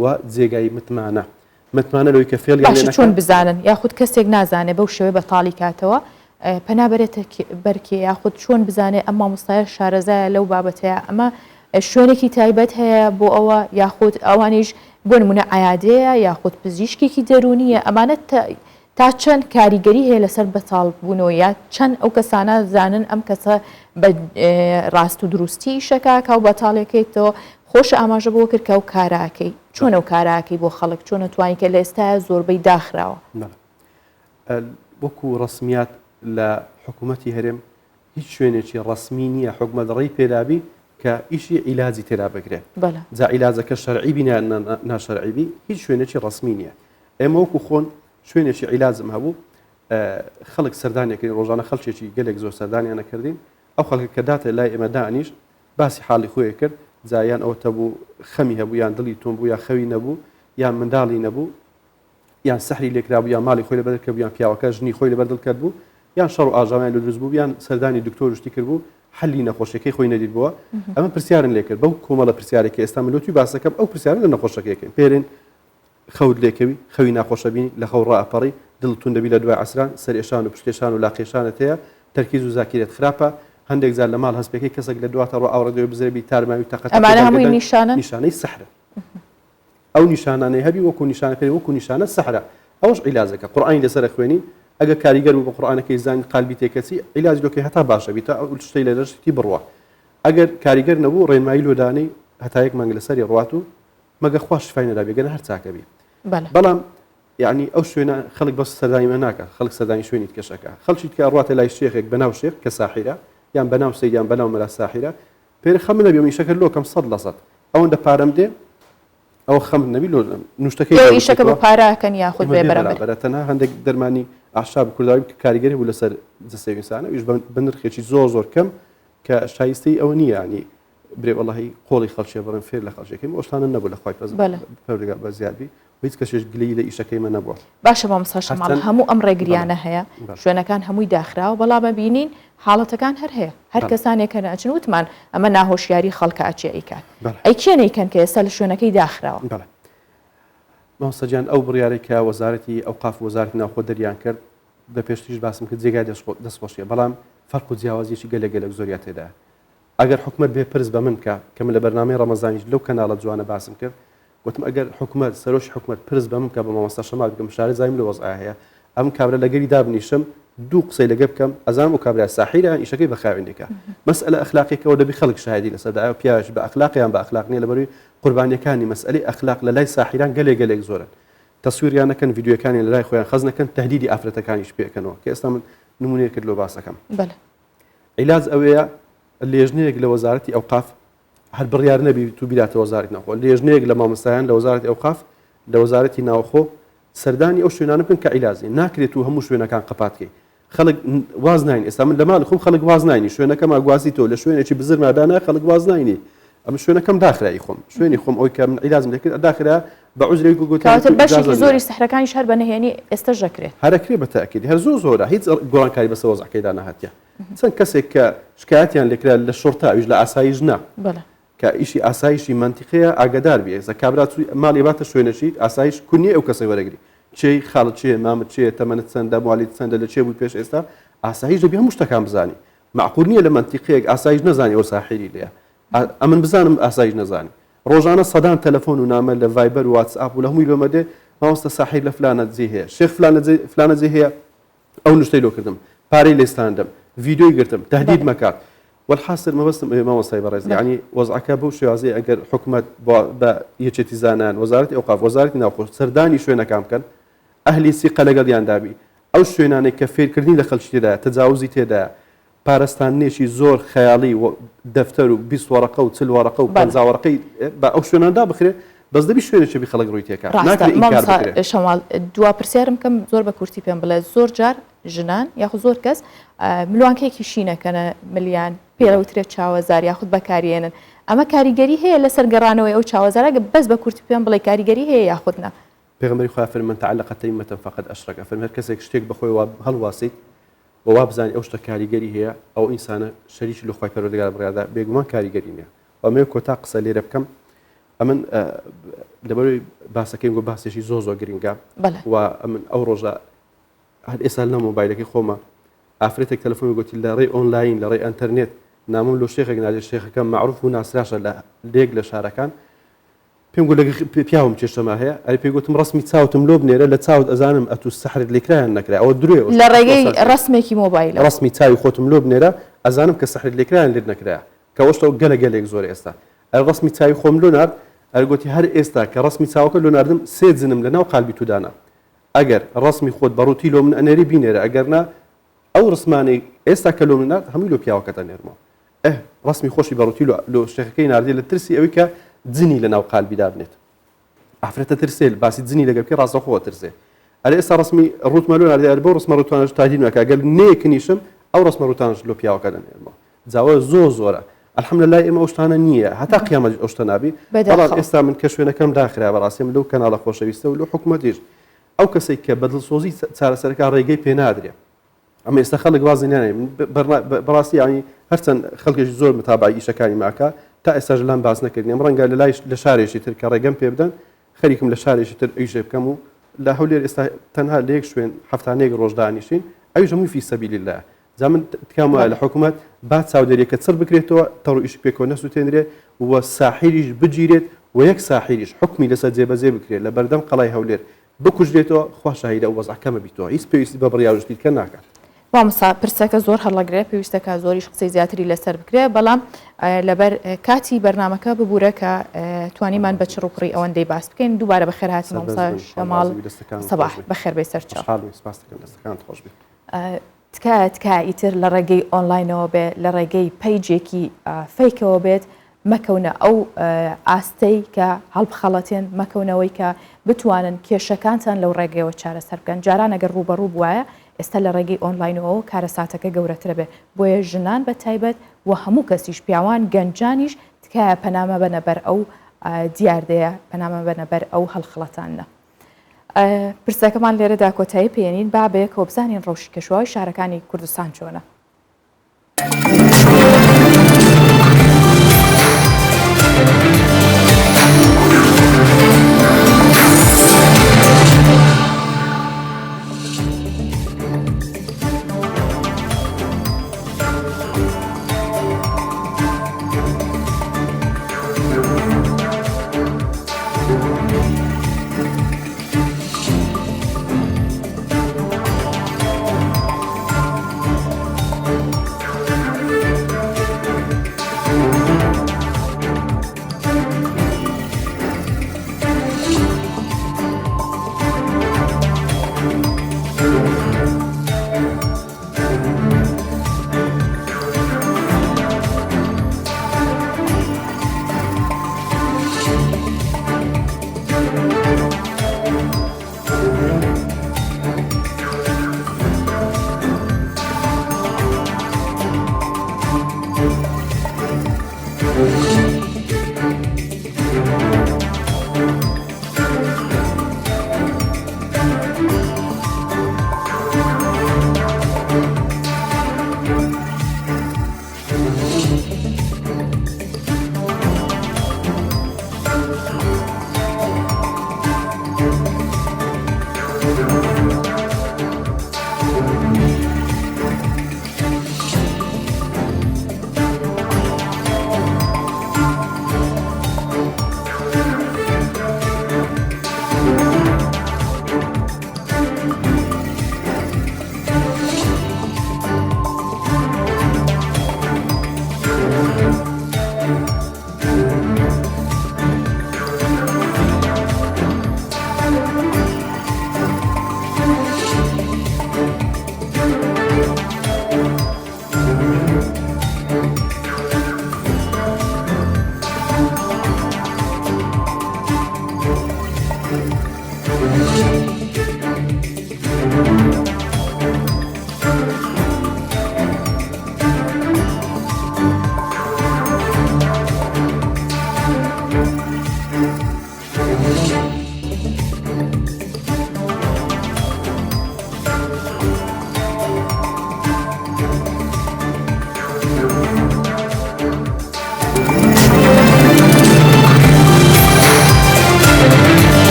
و جێگای متمانە لەوەی کە فێڵیان لێ چۆن بزانن یاخود کەسێک نازانێ بەو شێوەیە بەتاڵی کاتەوە پەنابەرێتە بەرکێ یاخود چۆن بزانێ ئەم مامۆستایە شارەزایە لەو بابەتەیە ئەمە شوێنێکی تایبەت هەیە بۆ ئەوە یاخود ئەوانیش بۆ نمونە عایادەیە یاخود پزیشکێکی دەرونیە ئەمانەت تا چەند کاریگەری هەیە لەسەر بەتاڵ بوونەوە یا چەند ئەو کەسانە زانن ئەم کەسە بە ڕاست و دروستی شەکە کە و بەتاڵەکەیتەوە خۆش ئاماژە بۆ کرد کە ئەو کاراکەی چۆن ئەو کاراکەی بۆ خەڵک چۆن توانی کە لە ئێستاە زۆربەی داخراوە وەکو ڕسمیات لە حکوومەتی هەرێم هیچ شوێنێکی ڕسمی نییە حکومەتڕی پێدابی کە ئیشی عیلاجی تێدا بگرێت جا عیلاجەکە شەرعی بی ناشەرعیبی هیچ شوێنێکی ڕسمی نییە ئێمە وەکو خۆن شوێنێکی عیلازم هەبوو خەڵک سەردانیەکەین ڕۆژانە خەڵکێکی گەلێک زۆر سەردانیانە کردین ئەو خەڵکە کە داتە لای ئێمە دانیش باسی حاڵی خۆیە کرد جایان ئەوە تەبوو خەمی هەبوو یان دڵی تۆم بوو یا خەوی نەبوو یان منداڵی نەبوو یان سەحری لێکرابوو یان ماڵی خۆی لەبەر کردبوو یان پیاوەکە ژنی خۆی لەبەر دڵ کرد بوو یان شەڕ و ئاژاویان لە دروست بوو یان سەردانی دکتۆر شتی کرد بوو حەلی نەخۆشیەکەی خۆی نەدید بووە ئەمە پرسیارن لێ کرد بەو کۆمەڵە پرسیارێکی ئێستا ملۆتی باسەکەم ئەو پرسیارن لە نەخۆشەکەیەکەین پێرن خەوت لێکەوی خەوی ناخۆشە بینی لە خەو ڕائەپەڕی دڵتون دەبی لە دوای عەسران سەرئێشان و پشتێشان و لاقێشانت هەیە تەرکیز و زاکیرێت خراپە هەندێک زار لە ماڵ هەستپێکی کەسێک لە دواتە ڕۆ ئاوڕێ دوێ بزرێبی تارماوی تەقەت ئەمانە هەمووی نیشانەی سەحرە ئەو نیشانانەی هەبی وەکو نیشانەکەی وەکو نیشانە سەحرە ئەوش عیلازەکە قورئانی لەسەر خوێنین ئەگە کاریگەر بوو بە قورئانەکەی زانی قالبی تێکەچی عیلاج لۆکەی هەتا باشە بیتە ئەو شتەی لە دەشتی بڕوە ئەگەر کاریگەر نەبوو ڕێنمایی لۆدانەی هەتا یەک مانگ لەسەری ڕوات و مەگە خوا شفای نەدا بێگەنە هەر چاکە بی بەڵام یعنی ئەو شوێنە خەڵک بەس سەردانیمە ناکە خەڵک سەردانی شوێنی کەشەکە خەڵکی کە ڕواتە لای شێخێک بەناو شێخ کە ساحیرە یان بەناو سەید یان بەناو مەلا ساحیرە پێر خەم نەبێ میشەکە لۆکەم 100% ئەوەندە پارەم دێ ئەو خەم نەبی لۆ نوشتەکەی ئیشەکە بە پاراکەن یاخود بێ بەرامبەر تەنها هەندێک دەرمانی ئاشاب کورداوی کە کاریگەری بوو لەسەر جەستەویسانە ویش بە نرخێکی زۆر کەم کە شایستەی ئەوە نییە ینی برێ وەڵاهی قۆڵی خەڵکی بڕن فێر لە خەڵکێکی ئەوشتانە نەبوو لە خوای پەروەردگار بە زیادبی هیچ کەسێک گلەی لە ئیشەکەیمە نەبووە باشە مامۆستا شەماڵ هەموو ئەم ڕێگریانە هەیە شوێنەکان هەمووی داخراوە بەڵام ببینین حاڵەتەکان هەر هەیە هەر کەسانێکە ئەچن وتمان ئەمە ناهۆشیاری خەڵکە ئەچێ ئەیکات ئەی کێنەیکەن کە ئێستا لە شوێنەکەی داخراوە مامۆستاجان ئەو بڕیارێک کە وەزارەتی ئەوقاف وەزارەتی ناوخۆ دەریان کرد بە پێشتیش باسم کرد جێگای دەستخۆشیە بەڵام فەرق و جیاوازیەکی گەلێک زۆریا تێدا ئەگەر حکومەت بێ پرس بە من کە من لە بەرنامەی ڕەمەزانیش لەو کەناڵە جوانە باسم کرد وتم ئەگەر حکومەت سەرۆشی حکومەت پرس بە من کە بە مامۆستا شەمال بگەم شارە زایم لە وەزعە هەیە ئەم کابرا لەگەری دابنیشم دوو قسەی لەگە بکەم ئەزانم و کابرا ساحیرە ئیشەکەی بە خاوێنێکە مەسئلە ئەخلاقیەکەوە دەبی خەڵک شاهدی لەسەردا پیاوێش بە ئەخلاقیان بە ئەخلاق نیە لەبەروی قوربانیەکانی مەسئلەی ئەخلاق لە لای ساحیران گەلێک زۆرن تەسویریان نەکەن ڤیدیۆکانی لە لای خۆیان خەز نەکەن تهدیدی ئافرەتەکانیش پێکەنەوە کە ئێستا من نمونەیە کرد لۆ باسەکەم عیلاج ئەوەیە لێژنەیەک لە وەزارەتی ئەوقاف هەر بڕیار نەبی تو بیراتە وەزارەتی ناوخۆ لێژنەیەک لە مامۆستایان لە وەزارەتی ئەوقاف لە وەزارەتی ناوخۆ سەردانی ئەو شوێنانە بکەن کە عیلازی ناکرێت و هەموو شوێنەکان قەپاتکەی خەڵک واز ناین ئێستا من لە ماڵ خۆم خەڵک واز ناینی شوێنەکەم ئاگوازی تۆ لە شوێنێکی بزرمادانە خەڵک واز ناینی ئەمە شوێنەکەم داخرایی خۆم شوێنی خۆم ئەوی کە من عیلازم دەکرد داخرا بە عوزرێک گوتان بەشێکی زۆری سەحرەکانی شار بەنهێنی ئێستا ژەکرێت هەرەکرێ بە تاکید هەر زۆرە هیچ گۆڕانکاری بەسە وەزعەکەیدا نەهاتیە چەند کەسێک کە شکایەتیان لێکرا لە شۆرتا ئەویش لە ئاسایش نا کە ئیشی ئاسایشی منتیقەیە ئاگادار بێ زە کابرا ماڵی باتە شوێنەشی ئاسایش کونیە ئەو کەسەی وەرەگری چی خاڵت چیە مامت چیە تەمەنت چەندە موالیت چەندە لە چێ بوو پێش ئێستا ئاسایش دەبێ هەموو شتەکان بزانی معقول نییە لە منتیقەیەک ئاسایش نەزانی ئەو ساحیری لێە ئەمن بزانم ئاسایش نەزانی ڕۆژانە سەدان تەلەفۆن و نامە لە ڤایبەر و واتسئاپ و لە هەمووی لۆمەدێ مامۆستا ساحیر لە فلانە جێ هەیە شێخ فلانە جێ هەیە ئەو نوشتەی لۆ کردم پارەی لێستاندم ڤیدیۆی گرتم تهدید مەکات والحاصل مەبەستم مامۆستای بەڕێز یعنی وەزعەکە بەو شێوازەیە ئەگەر حکومەت بە یەکێتی زانان وەزارەتی ئەوقاف وەزارەتی ناوخۆ سەردانی شوێنەکان بکەن ئەهلی سیقە لەگەڵیان دابی ئەو شوێنانەی کە فێرکردنی لە خەڵکی تێدایە تەجاوزی تێدایە پارەستانێکی زۆر خەیاڵی دەفتەر و 20 وەرەقە و 40 وەرەقە و 50 وەرەقەی بە ئەو شوێناندا بخرێت بەس دەبی شوێنێکی خەڵک ڕووی تێکات شەماڵ دوا پرسیارم کەم زۆر بە کورتی پێم بڵێ زۆر جار ژنان یاخود زۆر کەس ملوانکەیەکی شینەکەنە ملیان پێوترێت چاوەزار یاخود بەکارێنن ئەمە کاریگەری هەیە لە سەرگەڕانەوەی ئەو چاوەزارە بەس بە کورتی پێم بڵێ کاریگەری هەیە یاخودنا پێغەمبەری خوا فەرمێ تعلق تەیمەة فقط أشرك فەرمێ هەر کەسێک شتێک بەخۆی هەڵواسیت ووا بزانانی ئەو شتە کاریگەری هەیە ئەو ئینسانە شەریکی لە خوای پەروەردگار بڕیادا بێگومان کاریگەری نییە ئەمە کۆتا قسە لێرە بکەم ئەمن لەبەروی باسەکەی گۆ باسێکی زۆر گرنگە و ئەمن ئەو ڕۆژە هەر ئێستا لە مۆبایلەکەی خۆمە ئافرەتێک تەلەفۆنی گوتی لە ڕێی ئۆنلاین لە ڕێی ئەنتەرنێت نامم لۆ شێخێک ناجێ شێخەکەم معروف و ناسراشە لە لێک لە شارەکان پێم گوت پیاوم چێشتەما هەیە ئەی پێگوتم ڕسمی چاوتم لۆ بنێرە لە چاوت ئەزانم ئەتو سەحرت لێکرایان نەکرا ئەوە درێ لە ڕێگەی ڕسمێکی مۆبایل ڕسمی چاوی خۆتم لۆ بنێرە ئەزانم کە سەحرت لێکرایان لێت نەکرا کە وەشتە گەلێک زۆر ئێستا ئەر ڕسمی چاوی خۆم لۆ نارد ئەرگوتی هەر ئێستا کە ڕسمی چاوەکە لۆ ناردم سێ جنم لەناو قالبی تودانا ئەگەر ڕسمی خۆت بەڕووتی لۆ من ئەنێری بینێرە ئەگەرنا ئەو ڕسمانەی ئێستا کە لۆ من نارد هەمووی لۆ پیاوەکەتە نێرمەوە ڕسمی خۆشی بەڕووتی لۆ شێخەکەی ناردی لە ترسی ئەوەی کە جنی لەناو قالبیدا بنێت ئافرەتە ترسێل باسی جنی لەگەڵ ڕاستەخۆوە ترسێ ئەرێ ئێستا ڕسمی ڕوتمەلۆ ناردی بۆ ڕسمە ڕوتوانش تادید ناکە ئەگەر نەیەکنیشم ئەو ڕسمە ڕوتانش لۆ پیاوەکە دەنێرمەوە جاوە زۆرە الحەمدولillah ئێمە ئەو شتانە نییە هەتا قیامەت ئەو شتە نابی بەڵام ئێستا من کە شوێنەکەم داخرا بەڕاستیم لەو کەناڵە خۆشەویستە و لەو حکوومەتیش ئەو کەسێک کە بەدڵسۆزی چارەسەرەکە ڕێگەی پێ نادرێ ئەمە ئێستا خەڵک وازی نانێ بەڕاستی ینی هەرچەند خەڵکێکی زۆر متابعی ئیشەکانی ماکە تا ئێستاش لام باس نەکردنیم ڕەنگە لە شارێکی تر کە ڕێگەم پێ بدەن خەریکم لە شارێکی تر ئیشێ بکەم و لە هەولێر ئێستا تەنها لە یەک شوێن هەفتانەیەک ڕۆژ دانیشین ئەویش هەمووی فی سەبیل الله زمن تکام لە حکوومەت با چاودێریەکە چڕ بکرێتەوە تەڕ ئیش پێکەوە نەسووتێنرێ و ساحیریش بگیرێت و یەک ساحیریش حکمی لەسەر جێبەجێ بکرێت لە بەردەم قەڵای هەولێر بکوژێتەوە خوا شاهیدە ئەو وەزعەکەمە بیتەوە هیچ پێویستی بە بڕیاژتیکە ناکات. وامسا پرسەکە زۆر هەڵەگرێت پێویستەکە زۆریش قسەی زیاتری لەسەر بکرێت بەڵام لەبەر کاتی بەرنمەکە ببوورە کە توانیمان بە چڕوپڕی ئەوەندەی باس بکەین دووبارە بەخێر هاتی مامۆستا شەماڵ سەباح بەخێر بێ سەر چاو. تکایە ئیتر لە ڕێگەی ئۆنلاینەوە بێت لە ڕێگەی پەیجێکی فەیکەوە بێت مەکەونە ئەو ئاستەی کە هەڵبخەڵەتێن مەکەونەوەی کە بتوانن کێشەکانتان لەو ڕێگەیەوە چارەسەر بکەن جاران ئەگەر ڕوبەڕوو بواە ئێستا لە ڕێگەی ئۆنلاینەوە کارە ساتەکە گەورەترە بێ بۆیە ژنان بە تایبەت و هەموو کەسیش پیاوان گەنجانیش تکایە پەنامە بەنەبەر ئەو دیاردەیە پەنامە بەنەبەر ئەو هەڵخڵەتانە. پرسەکەمان لێرەدا کۆتایی پێێنین بابێ کە بزانین ڕەوشی کەشوهای شارەکانی کوردستان چۆنە.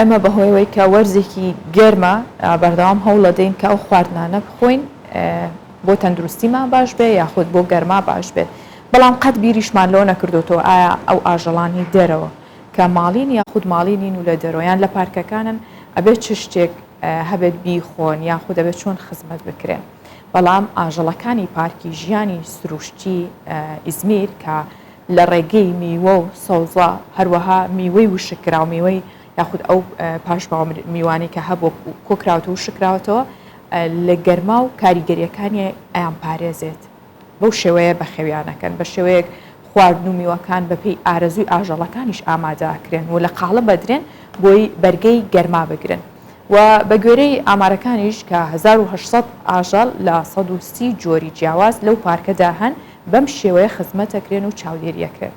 ئەمە بەهۆیەوەی کە وەرزێکی گەرمە بەردەوام هەوڵ دەین کە ئەو خواردنانە بخۆین بۆ تەندروستیمان باش بێ یاخود بۆ گەرما باش بێت بەڵام قەت بیریشمان لەوە نەکردوتەوە ئایا ئەو ئاژەڵانی دەرەوە کە ماڵین یاخود ماڵینین و لە دەرۆیان لە پارکەکانن ئەبێت چ شتێک هەبێت بیخۆن یاخود دەبێت چۆن خزمەت بکرێن بەڵام ئاژەڵەکانی پارکی ژیانی سروشتی ئیزمیر کە لە ڕێگەی میوە و سەوزە هەروەها میوەی وشکرا و میوەی یاخود ئەو پاشماوە میوانی کە هەبوو کۆکراوەوە و شکراوەتەوە لە گەرما و کاریگەریەکانی ئەیان پارێزێت بەو شێوەیە بەخێویانەکەن بە شێوەیەک خواردن و میوەکان بەپێی ئارەزوی ئاژەڵەکانیش ئامادەکرێن و لە قاڵە بەدرێن بۆی بەرگەی گەرما بگرن و بە گوێرەی ئامارەکانیش کە 1800 ئاژەڵ لە 130 جۆری جیاواز لەو پارکەدا هەن بەم شێوەیە خزمەتەکرێن و چاودێریەکرێن.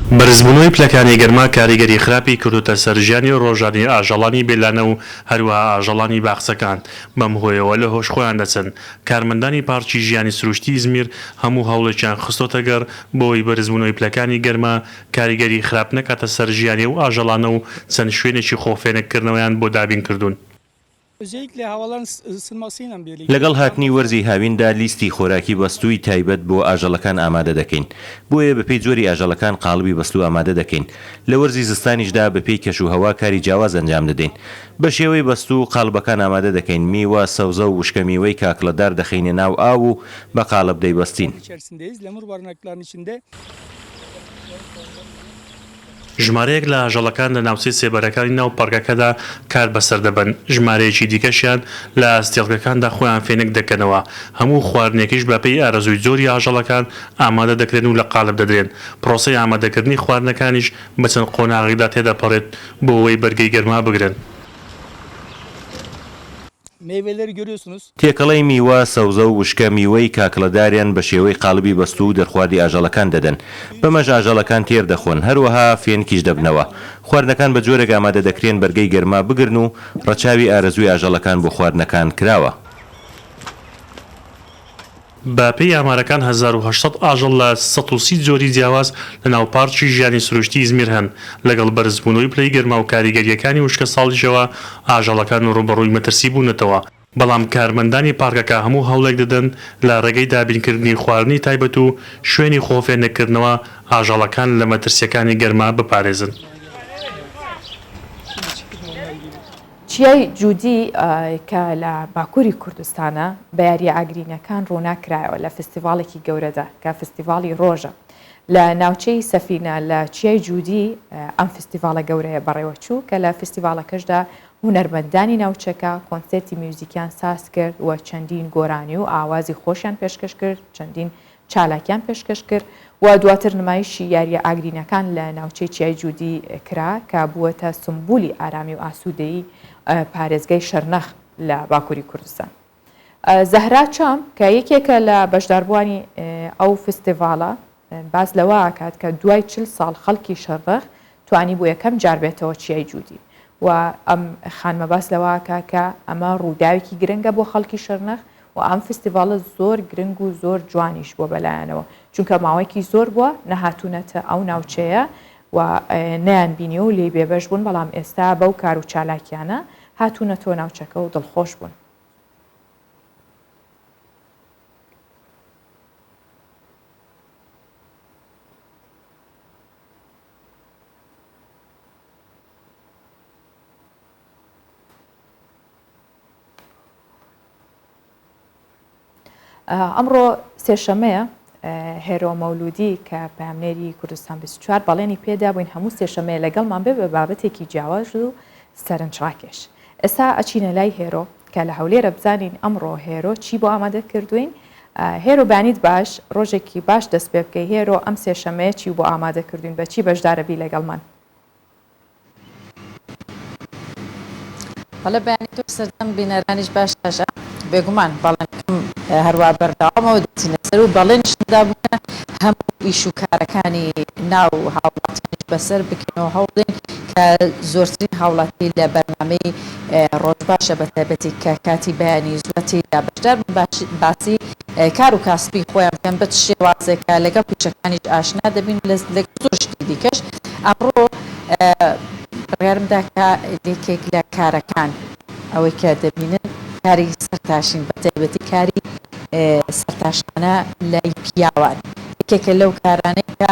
بەرزبوونەوەی پلەکانی گەرما کاریگەری خراپی کردوتە سەر ژیانی ڕۆژانی ئاژەڵانی بێلانە و هەروەها ئاژەڵانی باخچەکان بەم هۆیەوە لە هۆش خۆیان دەچن. کارمەندانی پارکی ژیانی سروشتی ئیزمیر هەموو هەوڵێکیان خستۆتە گەڕ بۆی بەرزبوونەوەی پلەکانی گەرما کاریگەری خراپ نەکاتە سەر ژیانی و ئاژەڵانە و چەند شوێنێکی خۆفێنکردنەوەیان بۆ دابین کردوون. لەگەڵ هاتنی وەرزی هاویندا لیستی خۆراکی بەستووی تایبەت بۆ ئاژەڵەکان ئامادە دەکەین. بۆیە بەپێی جۆری ئاژەڵەکان قاڵبی بەستوو ئامادە دەکەین. لە وەرزی زستانیشدا بەپێی کەش و هەوا کاری جیاواز ئەنجام دەدەین. بە شێوەی بەستوو قاڵبەکان ئامادە دەکەین. میوە، سەوزە و وشکە میوەی کاکلەدار دەخینە ناو ئاو و بە قاڵب دەیبەستین. ژمارەیەک لە ئاژەڵەکان لە ناوچەی سێبەرەکانی ناو پارکەکەدا کار بەسەر دەبن. ژمارەیەکی دیکەشیان لە ئەستێڵگەکاندا خۆیان فێنک دەکەنەوە. هەموو خواردنێکیش بەپێی ئارەزووی زۆری ئاژەڵەکان ئامادە دەکرێن و لە قالب دەدرێن. پرۆسەی ئامادەکردنی خواردنەکانیش بە چەند قۆناغیدا تێدەپەڕێت بۆ ئەوەی بەرگەی گەرما بگرن. تێکەڵەی میوە، سەوزە و وشکە میوەی کاکلەداریان بە شێوەی قاڵبی بەستوو دەرخواردی ئاژەڵەکان دەدەن. بەمەش ئاژەڵەکان تێر دەخۆن، هەروەها فێنکیش دەبنەوە. خواردنەکان بە جۆرێک ئامادە دەکرێن بەرگەی گەرما بگرن و ڕەچاوی ئارەزووی ئاژەڵەکان بۆ خواردنەکان کراوە. بە پێی ئامارەکان 1800 ئاژەڵ لە 130 جۆری جیاواز لە ناو پارکی ژیانی سروشتی ئیزمیر هەن. لەگەڵ بەرزبوونەوەی پلەی گەرما و کاریگەریەکانی وشکە ساڵیشەوە ئاژەڵەکان ڕوبەڕووی مەترسی بوونەتەوە. بەڵام کارمەندانی پارکەکە هەموو هەوڵێک دەدەن لە ڕێگەی دابینکردنی خواردنی تایبەت و شوێنی خۆفێنەکردنەوە ئاژەڵەکان لە مەترسیەکانی گەرما بپارێزن. چیای جوودی کە لە باکووری کوردستانە بە یاریە ئاگرینەکان ڕووناکرایەوە لە فستیڤالێکی گەورەدا کە فستیڤالی ڕۆژە لە ناوچەی سەفینە لە چیای جوودی ئەم فستیڤالە گەورەیە بەڕێوەچوو کە لە فستیڤالەکەشدا هونەرمەندانی ناوچەکە کۆنسێرتی میوزیکیان ساز کرد و چەندین گۆرانی و ئاوازی خۆشیان پێشکەش کرد، چەندین چالاکیان پێشکەش کرد و دواتر نمایشی یاریە ئاگرینەکان لە ناوچەی چیای جوودی کرا کە بووەتە سمبولی ئارامی و ئاسوودەیی پارێزگای شەرنەخ لە باکووری کوردستان. زەهرا چام کە یەکێکە لە بەشداربووانی ئەو فستیڤالە باز لەوە ئاکات کە دوای 40 ساڵ خەڵکی شەرنەخ توانی بۆ یەکەم جار بێتەوە چیای جوودی و ئەم خانمە باس لەوەکە کە ئەمە ڕووداوێکی گرنگە بۆ خەڵکی شەرنەخ و ئەم فستیڤالە زۆر گرنگ و زۆر جوانیش بۆ بەلایەنەوە چونکە ماوەیەکی زۆر بووە نەهاتوونەتە ئەو ناوچەیە و نەیان بینی و لێ بێبەش بوون بەڵام ئێستا بەو کار و چالاکیانە هاتوونەتەوە ناوچەکە و دڵخۆش بوون. ئەمڕۆ سێشەمەیە هێرۆ مەولودی کە پامنێری کوردستان 24 بەڵێنی پێدا بووین هەموو سێشەمەیە لەگەڵمان بێ بە بابەتێکی جیاواز و سەرنجڕاکێش. ئێستا ئەچینە لای هێرۆ کە لە هەولێرە بزانین ئەمڕۆ هێرۆ چی بۆ ئامادە کردوین. هێرۆ بانیت باش ڕۆژێکی باش دەست پێ بکەی. هێرۆ ئەم سێشەمەیە چی بۆ ئامادە کردوین بە چی بەشدارەبی لەگەڵمان؟ بەڵێ بەیانی تۆ سەردەم بینەرانیش باش تاژە بێگومان بەڵێنکەم هەروە بەردەوامەوە دەچینە سەر و بەڵێنشدا بوونە هەموو ئیش و کارەکانی ناو هاوڵاتیانیش بەسەر بکەنەوە هەوڵدەین کە زۆرترین هاوڵاتی لە بەرنامەی ڕۆژ باشە بە تایبەتی کە کاتی بەیانی زوەتی دا بەشدار باسی کار و کاسبی خۆیان بکەن بە شێوازێکە لەگەڵ پیشەکانیش ئاشنا دەبین لەگەڵ زۆر شتی دیکەش. ئەمڕۆ ڕێرمدا کە لێکێک لە کارەکان ئەوەی کە دەبینن کاری سەرتاشین بە تایبەتی کاری سەرتاشانە لای پیاوان یەکێکە لەو کارانەی کە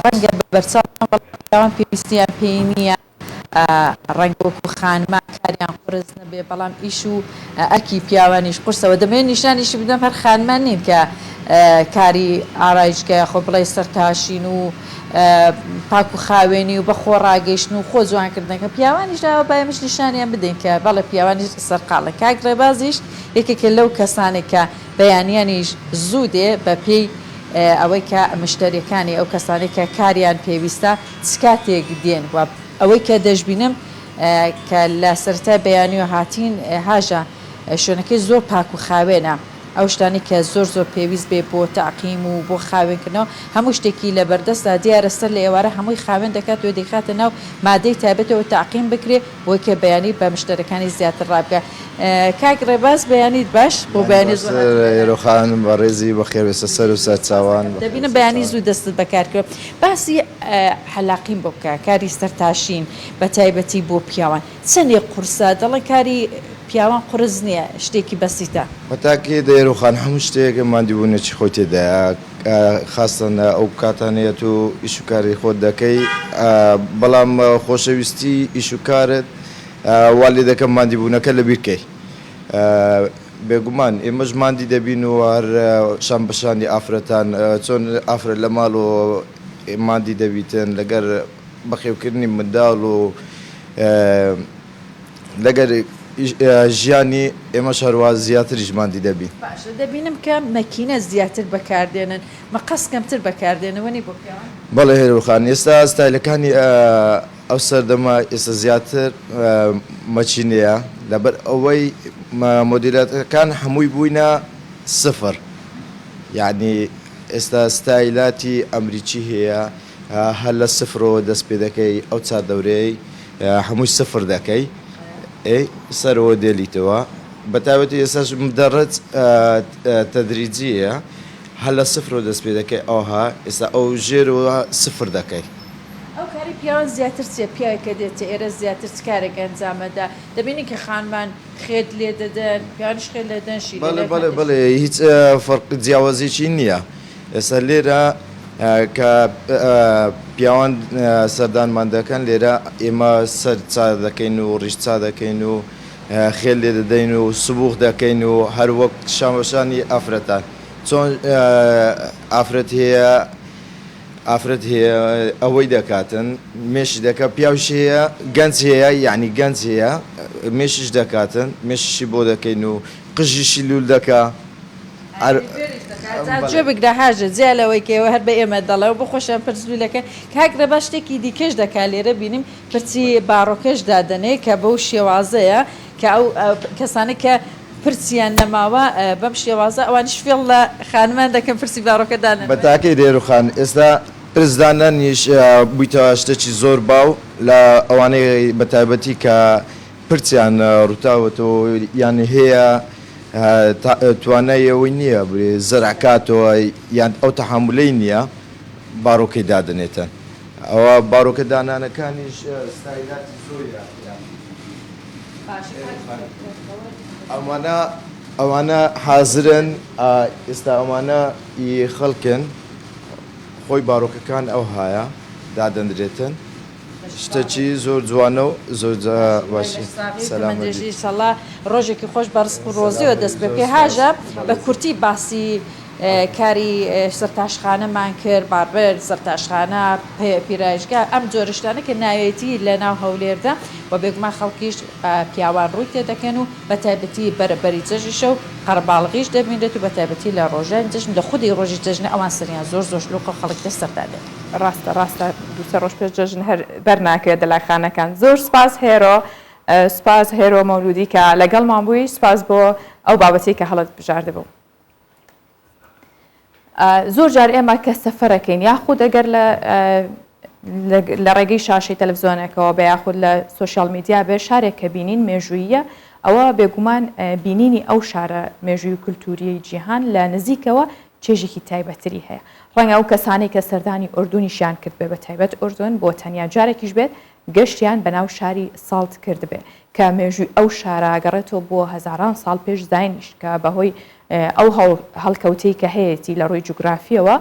ڕەنگە بە بەرچاوان پێویستیان پێی نییە ڕەنگە وەکو خانما کاریان قورس نەبێ بەڵام ئیش و ئەرکی پیاوانیش قورسەوە دەمێن نیشانیشی بدەم هەر خانمان نین کە کاری ئارایشگای خۆ بڵێ سەرتاشین و پاک و خاوێنی و بە خۆڕاگەیشتن و خۆ جوانکردنەکە پیاوانیش داوە بایمش نیشانیان بدەین کە بەڵێ پیاوانیش سەرقاڵە کاک ڕێبازیش یەکێکە لەو کەسانێک کە بەیانیانیش زوو دێ بە پێی ئەوەی کە مشتریەکانی ئەو کەسانی کە کاریان پێویستە چ کاتێک دێن و ئەوەی کە دەشبینم کە لە سەرەتا بەیانی و هاتین هاژە شوێنەکەی زۆر پاک و خاوێنە ئەو شتانی کە زۆر پێویست بێ بۆ تاقیم و بۆ خاوێنکردنەوە هەموو شتێکی لە بەردەستدا دیارەسەر لە ئێوارە هەمووی خاوێن دەکات و دەیخاتە ناو مادەی تایبەتەوە تاقیم بکرێ بۆ کە بەیانی بە مشتەکانی زیاتر ڕابکە. کاک ڕێباز بەیانیت باش بۆ بەیانی ئێرۆخانم بە ڕێزی بەخێوێستە سەر و سەرچاوان دەبینە بەیانی زوو دەستت بەکارکرێت. باسی حەلاقیم بۆ بکە کاری سەرتاشین بە تایبەتی بۆ پیاوان چەندێ قورسە دەڵێ کاری پیاوان قرس نییە شتێکی بەسیتە بەتاکێ دەیرۆخان هەموو شتێکە مادیبوونێکی خۆی تێدایە خاستن ئەو کاتانێت و ئیشوکاری خۆت دەکەی بەڵام خۆشەویستی ئیشوکارت وا لێ دەکەم مادیبوونەکە لە بیرکەی بێگومان ئێمەش مادی دەبین و هەر شان بەشانی ئافرەتان چۆن ئافرەت لە ماڵ و مادی دەبیتن لەگەر بەخێوکردنی منداڵ و لەگەر ژیانی ئێمە شەروە زیاتریش مادی دەبین. باشە دەبینم کە مەکینە زیاتر بەکاردێنن مەقەس کەمتر بەکاردێنەوەنی بۆ پیاوان. بەڵێ هێرۆخان ئێستا ستایلەکانی ئەو سەردەما ئێستا زیاتر مەچینەیە لەبەر ئەوەی مۆدیلەتەکان هەمووی بووینە سفر یعنی ئێستا ستایلاتی ئەمریکی هەیە هەر لە سفرەوە دەست پێ دەکەی ئەو چادەورەی هەمووی سفر دەکەی سەرەوە دێلیتەوە بەتابەتی ئێستاش مدەڕەت تەدریجیە هەر لە سفرەوە دەست پێ دەکەی ئەوها ئێستا ئەو ژێرەوە سفر دەکەی. ئەو کاری پیاوان زیاتر چێ پیاوێکە دێتە ئێرە زیاتر کارێک ئەنجامەدا دەبینی کە خانمان خێت لێ دەدەن پیانش خێت لێ دەنشی بڵێ هیچ فەرق جیاوازێکی نییە ئێستا لێرە کە پیاوان سەردانمان دەکەن لێرە ئێمە سەر چا دەکەین و ڕیش چا دەکەین و خێل لێ دەدەین و سبوخ دەکەین و هەر وەک شامەشانی ئافرەتان چۆن ئافرەت هەیە ئەوەی دەکاتن مێشی دەکە پیاوش هەیە گەنج هەیە یعنی گەنج هەیە مێشش دەکاتن مێششی بۆ دەکەین و قژیشی لول دەکا جێ بگرە هاژە جیا لەوەی کەەوە هەر بە ئێمە دەڵێەوە بۆ خۆشیان پرسلولەکە کاکرە بە شتێکی دیکەش دەکا لێرە بینیم پرچی باڕۆکەش دادنێ کە بەو شێوازەیە کە ئەو کەسانی کە پرچیان نەماوە بەم شێوازە ئەوانش فێڵ لە خانمان دەکەم پرسی باڕۆکە دانن بە تاکەی دێروخان ئێستا پرسدانانیش بوویتەوە شتێکی زۆر باو لە ئەوانەی بەتایبەتی کە پرچیان ڕووتاوەتەوە یان هەیە توانایەوەی نییە زەرعکاتەوە یان ئەو تەحملەی نییە باڕۆکەی دادنێتن ئەوە باڕۆکە دانانەکانیش ستایلاتی زۆریە ئەوانە حازرن ئێستا ئەوانە خەڵکن خۆی باڕۆکەکان ئەو هایە دادەندرێتن شتێکی زۆر جوانە و زۆر باشی سەڵا ڕۆژێکی خۆش بەڕسپ و ڕۆزیەوە دەست پێ پێ هاژە بە کورتی باسی کاری سەرتاشخانەمان کرد باربەر سەرتاشخانە پیرایشگا ئەم جۆرشتانە کە ناوێتی لە ناو هەولێردا و بێگومان خەڵکیش پیاوان ڕووی تێ دەکەن و بە تایبەتی بەرەبەری جەژیشە و قەرباڵغیش دەبینێت و بە تایبەتی لە ڕۆژان جژن لە خودی ڕۆژی جژنە ئەوان سریان زۆر لۆکە خەڵک دە سەردادێت ڕاستە دووسە ڕۆژ پێش جژن هەر بەرناکرێت دەلاخانەکان زۆر سپاس هێرۆ سپاس هێرۆ مەولودی کە لەگەڵمان بووی سپاس بۆ ئەو بابەتی کە هەڵت بژاردەبوو. زۆر جار ئێمە کە سەفەرەکەین یاخود ئەگەر لە ڕێگەی شاشەی تەلەڤیزۆنێکەوە بە یاخود لە سوۆشیال میدیا بێ شارێک کە بینین مێژوویە ئەوە بێگومان بینینی ئەو شارە مێژووی و کولتوری جیهان لە نزیکەوە چێژێکی تایبەتری هەیە ڕەنگە ئەو کەسانی کە سەردانی ئوردونیشیان کرد بێ بە تایبەت ئوردون بۆ تەنیا جارێکیش بێت گەشتیان بەناو شاری ساڵت کرد بێ کە مێژووی ئەو شارە گەڕێتەوە بۆ هەزاران ساڵ پێش زاینیش کە بەهۆی ئەو هەڵکەوتەی کە هەیەی لە ڕووی جوگرافیەوە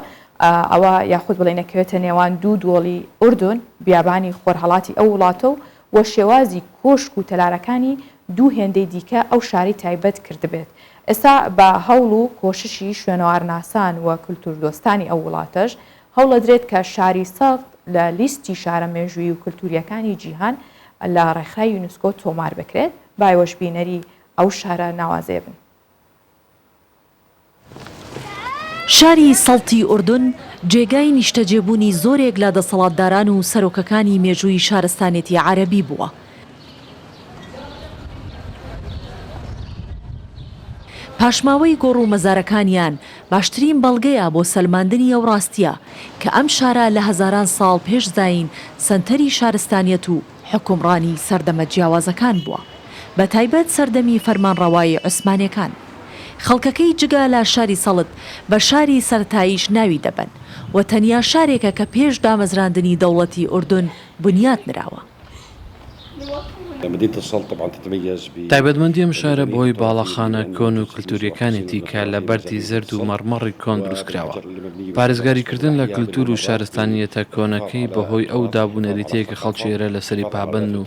ئەوە یاخود بڵێنەکەوێتە نێوان دوو دۆڵی ئوردون بیابانی خۆرهەڵاتی ئەو وڵاتە و شێوازی کۆشک و تەلارەکانی دوو هێندەی دیکە ئەو شاری تایبەت کرد بێت. ئێستا بە هەوڵ و کۆششی شوێنەوارناسان و کولتوردۆستانی ئەو وڵاتەش هەوڵە درێت کە شاری سەڵت لە لیستی شارە مێژووی و کولتوریەکانی جیهان لە ڕێکخراوی یونسکۆ تۆمار بکرێت بایوەش بینەری ئەو شارە ناوازێ بن. شاری سەڵتی ئوردون جێگای نیشتەجێبوونی زۆرێک لە دەسەڵاتداران و سەرۆکەکانی مێژووی شارستانێتی عەرەبی بووە. پاشماوەی گۆڕ و مەزارەکانیان باشترین بەڵگەیە بۆ سەلماندنی ئەو ڕاستیە کە ئەم شارە لە هەزاران ساڵ پێش زاین سەنتەری شارستانیەت و حکومڕانی سەردەمە جیاوازەکان بووە، بە تایبەت سەردەمی فەرمانڕەوایی عوسمانیەکان. خەڵکەکەی جگە لە شاری سەڵت بە شاری سەرەتاییش ناوی دەبن و تەنیا شارێکە کە پێش دامەزراندنی دەوڵەتی ئوردون بنیات نراوە. تایبەتمەندی ئەم شارە بۆی باڵەخانە کۆن و کللتوریەکانێتی کە لە بەردی زرد و مەڕمەڕی کۆن دروستکراوە. پارێزگاریکردن لە کللتور و شارستانیەتە کۆنەکەی بەهۆی ئەو دابوونەریتەیە کە خەڵکی ئێرە لەسەری پابند و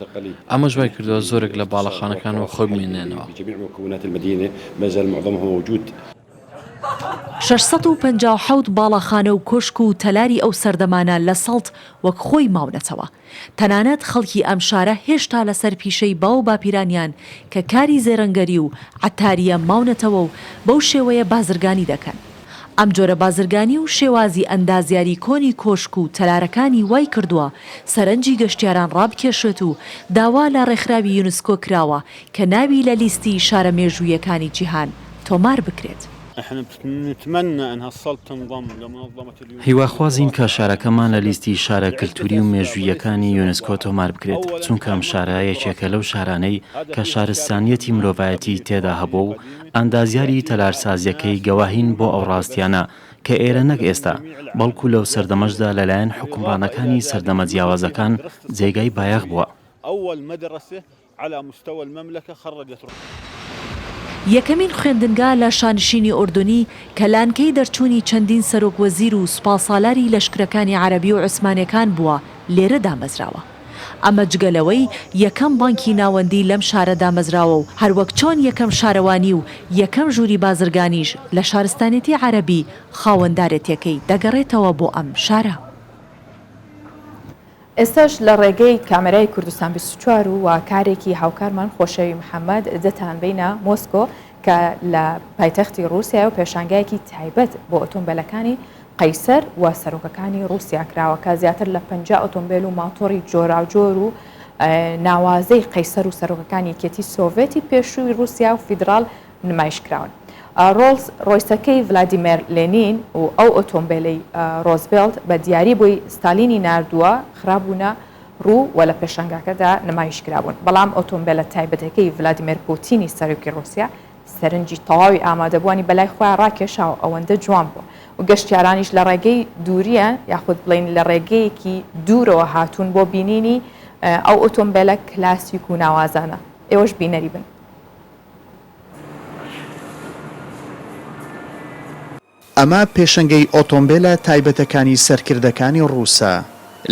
ئەمە ژوای کردەوە زۆرێک لە باڵەخانەکانەوە خۆی بمێنێنەوە. 657 باڵەخانە و کۆشک و تەلاری ئەو سەردەمانە لە سەڵت وەک خۆی ماونەتەوە. تەنانەت خەڵکی ئەم شارە هێشتا لەسەر پیشەی باو باپیرانیان کە کاری زێرەنگەری و عەتاریە ماونەتەوە و بەو شێوەیە بازرگانی دەکەن. ئەم جۆرە بازرگانی و شێوازی ئەندازیاری کۆنی کۆشک و تەلارەکانی وای کردووە سەرنجی گەشتیاران ڕابکێشێت و داوا لە ڕێکخراوی یونسکۆ کراوە کە ناوی لە لیستی شارە مێژوویەکانی جیهان تۆمار بکرێت. هیواخوازین کە شارەکەمان لە لیستی شارە کللتوری و مێژوویەکانی یونسکۆ تۆمار بکرێت، چونکە ئەم شارە یەکێکە لەو شارانەی کە شارستانیەتی مرۆڤایەتی تێدا هەبوو و ئەندازیاری تەلارسازیەکەی گەواهین بۆ ئەو ڕاستیانە کە ئێرە نەک ئێستا بەڵکو لەو سەردەمەشدا لەلایەن حکومڕانەکانی سەردەمە جیاوازەکان جێگای بایەخ بووە. یەکەمین خوێندنگا لە شانشینی ئوردونی کە لانکەی دەرچوونی چەندین سەرۆک وەزیر و سوپاسالاری لەشکرەکانی عەرەبی و عوسمانیەکان بووە لێرە دامەزراوە. ئەمە جگەلەوەی یەکەم بانکی ناوەندی لەم شارە دامەزراوە و هەروەک چۆن یەکەم شارەوانی و یەکەم ژووری بازرگانیش لە شارستانێتی عەرەبی خاوەندارێتیەکەی دەگەڕێتەوە بۆ ئەم شارە. ئێستاش لە ڕێگەی کامێرای کوردستان 24 و کارێکی هاوکارمان خۆشەوی محەممەد دەتان بینە مۆسکۆ کە لە پایتەختی رووسیا و پێشانگایەکی تایبەت بۆ ئۆتۆمبیلەکانی قەیسەر و سەرۆکەکانی رووسیا کراوە کە زیاتر لە 50 ئۆتۆمبیل و ماتۆری جۆراوجۆر و ناوازەی قەیسەر و سەرۆکەکانی یەکێتی سۆڤێتی پێشووی رووسیا و فیدرال نمایشکراون. ڕۆڵز ڕۆیسەکەی ڤلادیمێر لێنین و ئەو ئۆتۆمبیلەی ڕۆزڤێلت بە دیاری بۆی ستالینی ناردووە خراببوونە ڕوو و لە پێشنگاکەدا نمایشکرابوون. بەڵام ئۆتۆمبیلە تایبەتەکەی ڤلادیمێر پوتینی سەرۆکی رووسیا سەرنجی تەواوی ئامادەبوانی بەلای خۆیان ڕاکێشاوە ئەوەندە جوان بووە و گەشتیارانیش لە ڕێگەی دووریە یاخود بڵین لە ڕێگەیەکی دوورەوە هاتوون بۆ بینینی ئەو ئۆتۆمبیلە کلاسیک و ناوازانە. ئێوەش بینەری بن. ئەمە پێشەنگەی ئۆتۆمبیلە تایبەتەکانی سەرکردەکانی ڕووسە.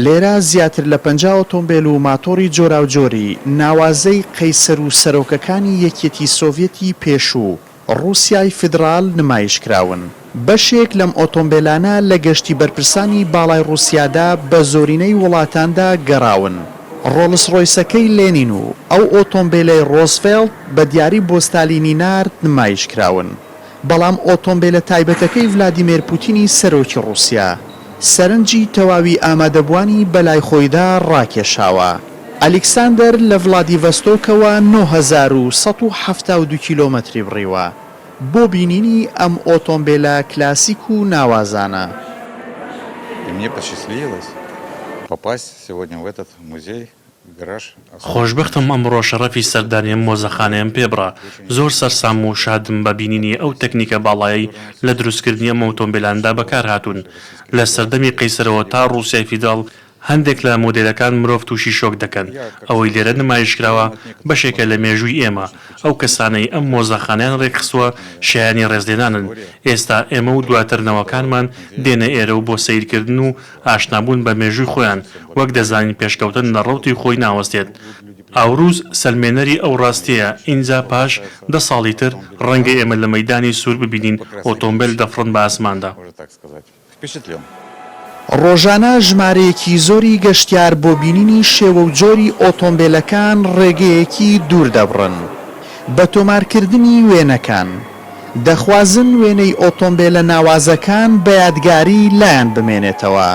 لێرە زیاتر لە 50 ئۆتۆمبیل و ماتۆری جۆراوجۆری ناوازەی قەیسەر و سەرۆکەکانی یەکێتی سۆڤێتی پێشوو رووسیای فیدرال نمایشکراون. بەشێک لەم ئۆتۆمبیلانە لە گەشتی بەرپرسانی باڵای رووسیادا بە زۆرینەی وڵاتاندا گەڕاون. ڕۆڵس ڕۆیسەکەی لێنین و ئەو ئۆتۆمبیلەی ڕۆزڤێلت بە دیاری بۆ ستالینی نارد نمایشکراون. بەڵام ئۆتۆمبیلە تایبەتەکەی ڤلادیمێر پوتینی سەرۆکی رووسیا سەرنجی تەواوی ئامادەبوانی بەلای خۆیدا ڕاکێشاوە. ئەلێکساندەر لە ڤڵادیڤەستۆکەوە 9172 کیلۆمەتری بڕیوە بۆ بینینی ئەم ئۆتۆمبیلە کلاسیک و ناوازانە. خۆشببختم ئەمڕۆ شەڕەفی سەردانیم مۆزەخانەیەم پێبڕا. زۆر سەرسام و شادم بە بینینی ئەو تەکنیکە باڵایی لە دروستکردنی ئەم ئۆتۆمبیلاندا بەکار هاتوون. لە سەردەمی قەیسەرەوە تا ڕووسیای فیداڵ هەندێک لە مۆدێلەکان مرۆڤ تووشی شۆک دەکەن. ئەوەی لێرە نمایشکراوە بەشێکە لە مێژووی ئێمە. ئەو کەسانەی ئەم مۆزەخانیان ڕێکخستووە شایانی ڕێزلێنانن. ئێستا ئێمە و دواترنەوەکانمان دێنە ئێرە و بۆ سیرکردن و ئاشنابوون بە مێژووی خۆیان وەک دەزانین پێشکەوتن لە ڕەوتی خۆی ناوەستێت. ئاوروز سەلمێنەری ئەو ڕاستیە ئینجا پاش 10 ساڵی تر ڕەنگە ئێمە لە مەیدانی سوور ببینین ئۆتۆمبیل دەفڕن بە ئاسماندا. ڕۆژانە ژمارەیەکی زۆری گەشتیار بۆ بینینی شێوە و جۆری ئۆتۆمبیلەکان ڕێگەیەکی دوور دەبڕن. بە تۆمارکردنی وێنەکان دەخوازن وێنەی ئۆتۆمبیلە ناوازەکان بە یادگاری لایەن بمێنێتەوە.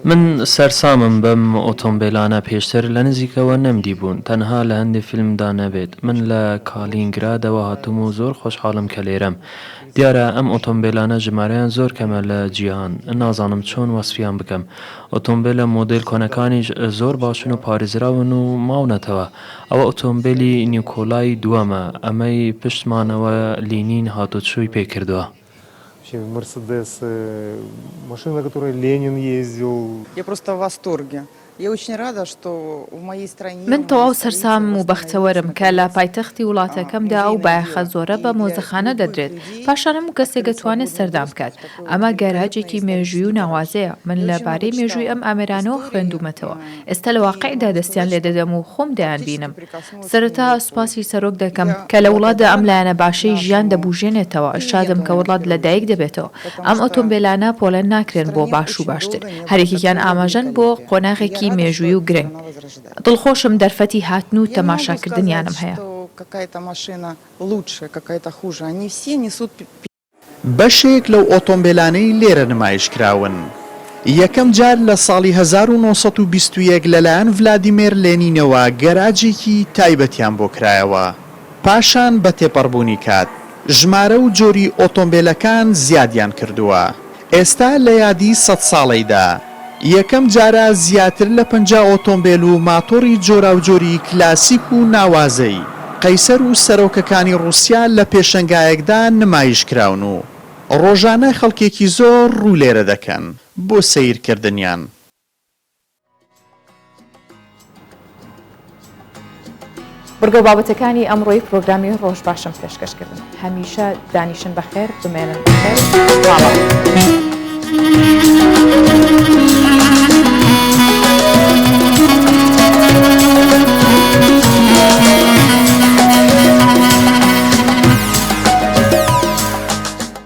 من سەرسامم بەم ئۆتۆمبیلانە پێشتر لە نزیکەوە نەمدی بوون تەنها لە هەندێک فیلمدا نەبێت من لە کالینگرادەوە هاتووم و زۆر خۆشحاڵم کە لێرەم دیارە ئەم ئۆتۆمبیلانە ژمارەیان زۆر کەمە لە جیهان نازانم چۆن وەسفیان بکەم ئۆتۆمبیلە مۆدل کۆنەکانیش زۆر باشن و پارێزراون و ماونەتەوە ئەوە ئۆتۆمبیلی نیکۆلای دووەمە ئەمەی پشتمانەوە لینین هاتوچووی پێکردووە Мерседес, машина, на которой Ленин ездил. Я просто в восторге. Я очень рада, что в моей стране... من تەواو سەرسام و بەختەوەرم کە لە پایتەختی وڵاتەکەمدا ئەو بایەخە زۆرە بە مۆزەخانە دەدرێت پاشانم و کەسێک دەتوانێت سەردام بکات ئەمە گەراجێکی مێژووی و ناوازەیە من لەبارەی مێژووی ئەم ئامێرانەوە خوێندومەتەوە ئێستا لە واقعیدا دەستیان لێ دەدەم و خۆم دەیان بینم سەرەتا سوپاسی سەرۆک دەکەم کە لە وڵاتدا ئەم لایەنە باشەی ژیان دەبوژێنێتەوە شادم کە وڵات لەدایک دەبێتەوە ئەم ئۆتۆمبیلانە پۆلەن ناکرێن بۆ باش و باشتر هەرێکیان ئاماژەن بۆ قۆناغێکی مێژووی و گرنگ دڵخۆشم دەرفەتی هاتن و تەماشاکردنیانم هەیە بەشێک لەو ئۆتۆمبیلانەی لێرە نمایشکراون یەکەم جار لە ساڵی 1920 لەلایەن ڤلادیمێر لێنینەوە گەراجێکی تایبەتیان بۆ کرایەوە پاشان بە تێپەڕبوونی کات ژمارە و جۆری ئۆتۆمبیلەکان زیادیان کردووە ئێستا لە یادی 100 ساڵەیدا یەکەم جارە زیاتر لە 50 ئۆتۆمبیل و ماتۆری جۆراوجۆری کلاسیک و ناوازەی قەیسەر و سەرۆکەکانی ڕووسیا لە پێشەنگایەکدا نمایشکراون و ڕۆژانە خەڵکێکی زۆر ڕوو لێرە دەکەن بۆ سەیرکردنیان. بەرگە بابەتەکانی ئەمڕۆی پرۆگرامی ڕۆژ باشم پێشکەشکردن هەمیشە دانیشن بەخێر بمێنن بەخێر